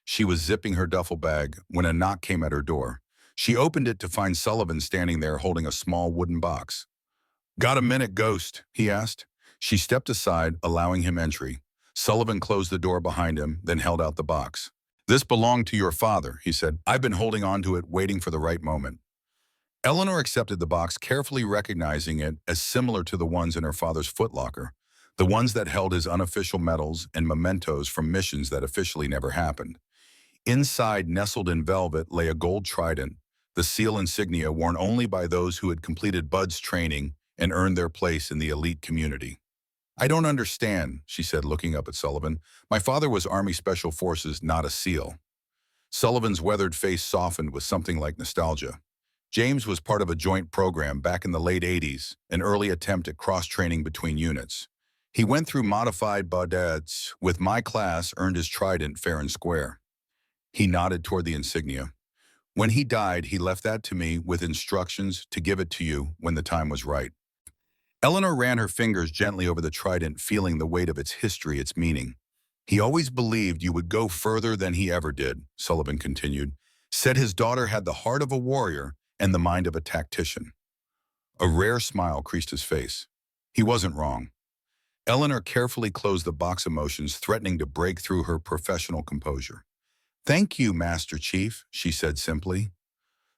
She was zipping her duffel bag when a knock came at her door. She opened it to find Sullivan standing there holding a small wooden box. "Got a minute, Ghost?" he asked. She stepped aside, allowing him entry. Sullivan closed the door behind him, then held out the box. "This belonged to your father," he said. "I've been holding on to it, waiting for the right moment." Eleanor accepted the box, carefully recognizing it as similar to the ones in her father's footlocker, the ones that held his unofficial medals and mementos from missions that officially never happened. Inside, nestled in velvet, lay a gold trident, the seal insignia worn only by those who had completed Bud's training and earned their place in the elite community. "I don't understand," she said, looking up at Sullivan. "My father was Army Special Forces, not a SEAL." Sullivan's weathered face softened with something like nostalgia. "James was part of a joint program back in the late 80s, an early attempt at cross-training between units. He went through modified Baudets with my class, earned his trident fair and square." He nodded toward the insignia. "When he died, he left that to me with instructions to give it to you when the time was right." Eleanor ran her fingers gently over the trident, feeling the weight of its history, its meaning. "He always believed you would go further than he ever did," Sullivan continued. "Said his daughter had the heart of a warrior and the mind of a tactician." A rare smile creased his face. He wasn't wrong. Eleanor carefully closed the box, emotions threatening to break through her professional composure. "Thank you, Master Chief," she said simply.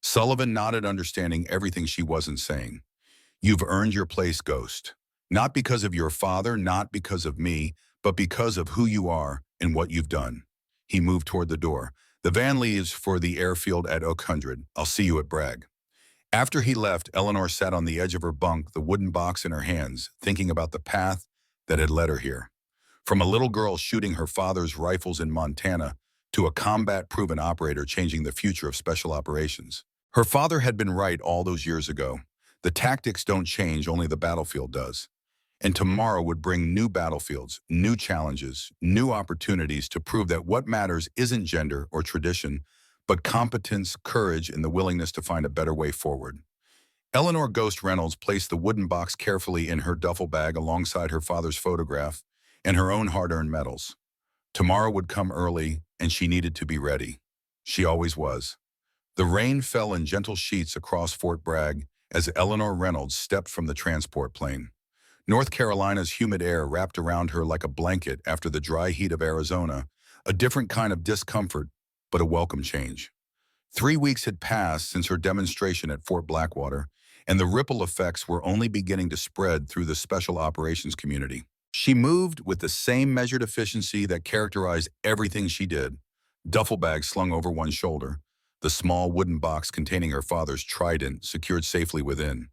Sullivan nodded, understanding everything she wasn't saying. "You've earned your place, Ghost. Not because of your father, not because of me, but because of who you are and what you've done." He moved toward the door. "The van leaves for the airfield at Oak Hundred. I'll see you at Bragg." After he left, Eleanor sat on the edge of her bunk, the wooden box in her hands, thinking about the path that had led her here. From a little girl shooting her father's rifles in Montana to a combat-proven operator changing the future of special operations. Her father had been right all those years ago. The tactics don't change, only the battlefield does. And tomorrow would bring new battlefields, new challenges, new opportunities to prove that what matters isn't gender or tradition, but competence, courage, and the willingness to find a better way forward. Eleanor Ghost Reynolds placed the wooden box carefully in her duffel bag alongside her father's photograph and her own hard-earned medals. Tomorrow would come early, and she needed to be ready. She always was. The rain fell in gentle sheets across Fort Bragg, as Eleanor Reynolds stepped from the transport plane. North Carolina's humid air wrapped around her like a blanket after the dry heat of Arizona, a different kind of discomfort, but a welcome change. 3 weeks had passed since her demonstration at Fort Blackwater, and the ripple effects were only beginning to spread through the special operations community. She moved with the same measured efficiency that characterized everything she did. Duffel bag slung over one shoulder, the small wooden box containing her father's trident secured safely within.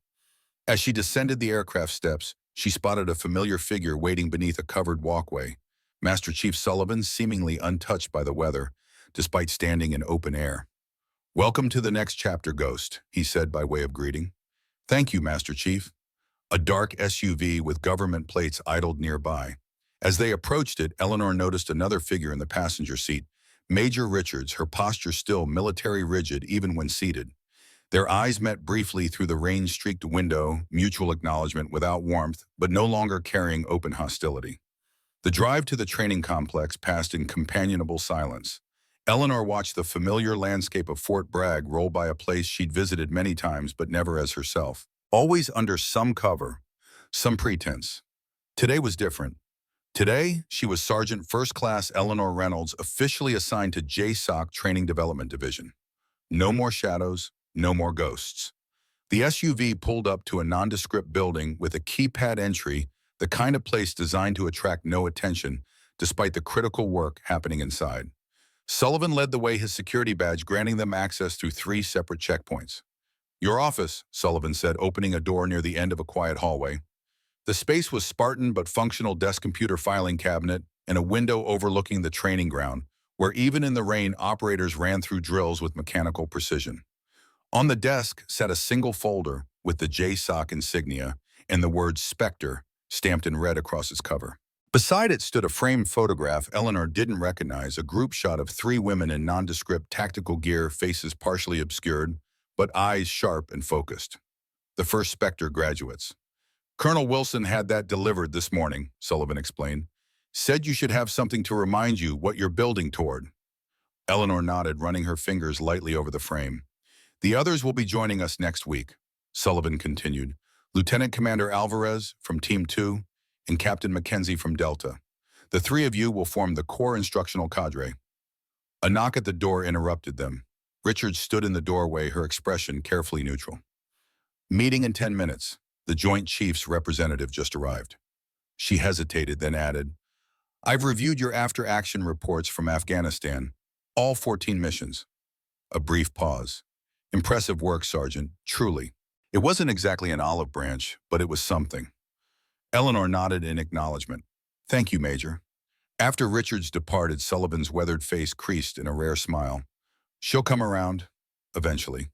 As she descended the aircraft steps, she spotted a familiar figure waiting beneath a covered walkway. Master Chief Sullivan, seemingly untouched by the weather, despite standing in open air. "Welcome to the next chapter, Ghost," he said by way of greeting. "Thank you, Master Chief." A dark SUV with government plates idled nearby. As they approached it, Eleanor noticed another figure in the passenger seat, Major Richards, her posture still military rigid even when seated. Their eyes met briefly through the rain-streaked window, mutual acknowledgement without warmth, but no longer carrying open hostility. The drive to the training complex passed in companionable silence. Eleanor watched the familiar landscape of Fort Bragg roll by a place she'd visited many times but never as herself. Always under some cover, some pretense. Today was different. Today, she was Sergeant First Class Eleanor Reynolds, officially assigned to JSOC Training Development Division. No more shadows, no more ghosts. The SUV pulled up to a nondescript building with a keypad entry, the kind of place designed to attract no attention, despite the critical work happening inside. Sullivan led the way, his security badge granting them access through 3 separate checkpoints. "Your office," Sullivan said, opening a door near the end of a quiet hallway. The space was Spartan but functional desk computer filing cabinet and a window overlooking the training ground, where even in the rain operators ran through drills with mechanical precision. On the desk sat a single folder with the JSOC insignia and the word Spectre stamped in red across its cover. Beside it stood a framed photograph Eleanor didn't recognize, a group shot of 3 women in nondescript tactical gear, faces partially obscured, but eyes sharp and focused. The first Spectre graduates. "Colonel Wilson had that delivered this morning," Sullivan explained. "Said you should have something to remind you what you're building toward." Eleanor nodded, running her fingers lightly over the frame. "The others will be joining us next week," Sullivan continued. "Lieutenant Commander Alvarez from Team 2 and Captain Mackenzie from Delta. The 3 of you will form the core instructional cadre." A knock at the door interrupted them. Richards stood in the doorway, her expression carefully neutral. "Meeting in 10 minutes. The Joint Chiefs representative just arrived." She hesitated, then added, "I've reviewed your after-action reports from Afghanistan, all 14 missions." A brief pause. "Impressive work, Sergeant, truly." It wasn't exactly an olive branch, but it was something. Eleanor nodded in acknowledgement. "Thank you, Major." After Richards departed, Sullivan's weathered face creased in a rare smile. "She'll come around, eventually."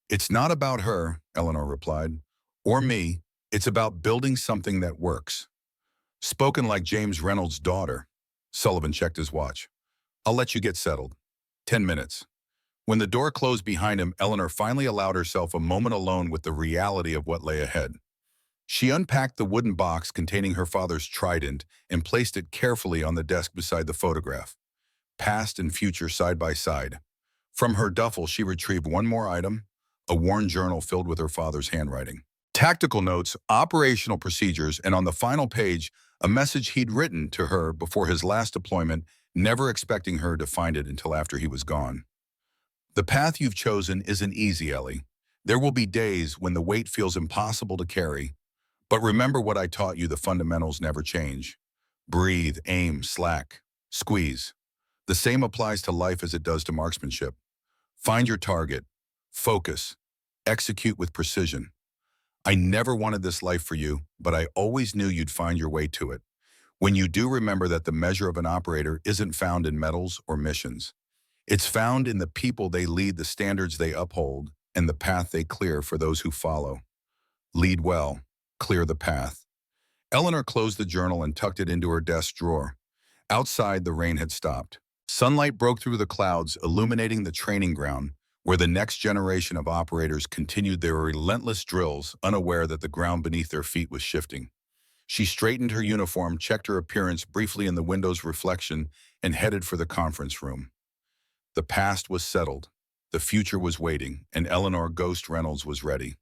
"It's not about her," Eleanor replied, "or me. It's about building something that works." Spoken like James Reynolds' daughter. Sullivan checked his watch. "I'll let you get settled. 10 minutes. When the door closed behind him, Eleanor finally allowed herself a moment alone with the reality of what lay ahead. She unpacked the wooden box containing her father's trident and placed it carefully on the desk beside the photograph. Past and future side by side. From her duffel, she retrieved one more item, a worn journal filled with her father's handwriting. Tactical notes, operational procedures, and on the final page, a message he'd written to her before his last deployment, never expecting her to find it until after he was gone. "The path you've chosen isn't easy, Ellie. There will be days when the weight feels impossible to carry. But remember what I taught you, the fundamentals never change. Breathe, aim, slack, squeeze. The same applies to life as it does to marksmanship. Find your target, focus, execute with precision. I never wanted this life for you, but I always knew you'd find your way to it. When you do, remember that the measure of an operator isn't found in medals or missions. It's found in the people they lead, the standards they uphold, and the path they clear for those who follow. Lead well, clear the path." Eleanor closed the journal and tucked it into her desk drawer. Outside, the rain had stopped. Sunlight broke through the clouds, illuminating the training ground, where the next generation of operators continued their relentless drills, unaware that the ground beneath their feet was shifting. She straightened her uniform, checked her appearance briefly in the window's reflection, and headed for the conference room. The past was settled, the future was waiting, and Eleanor Ghost Reynolds was ready.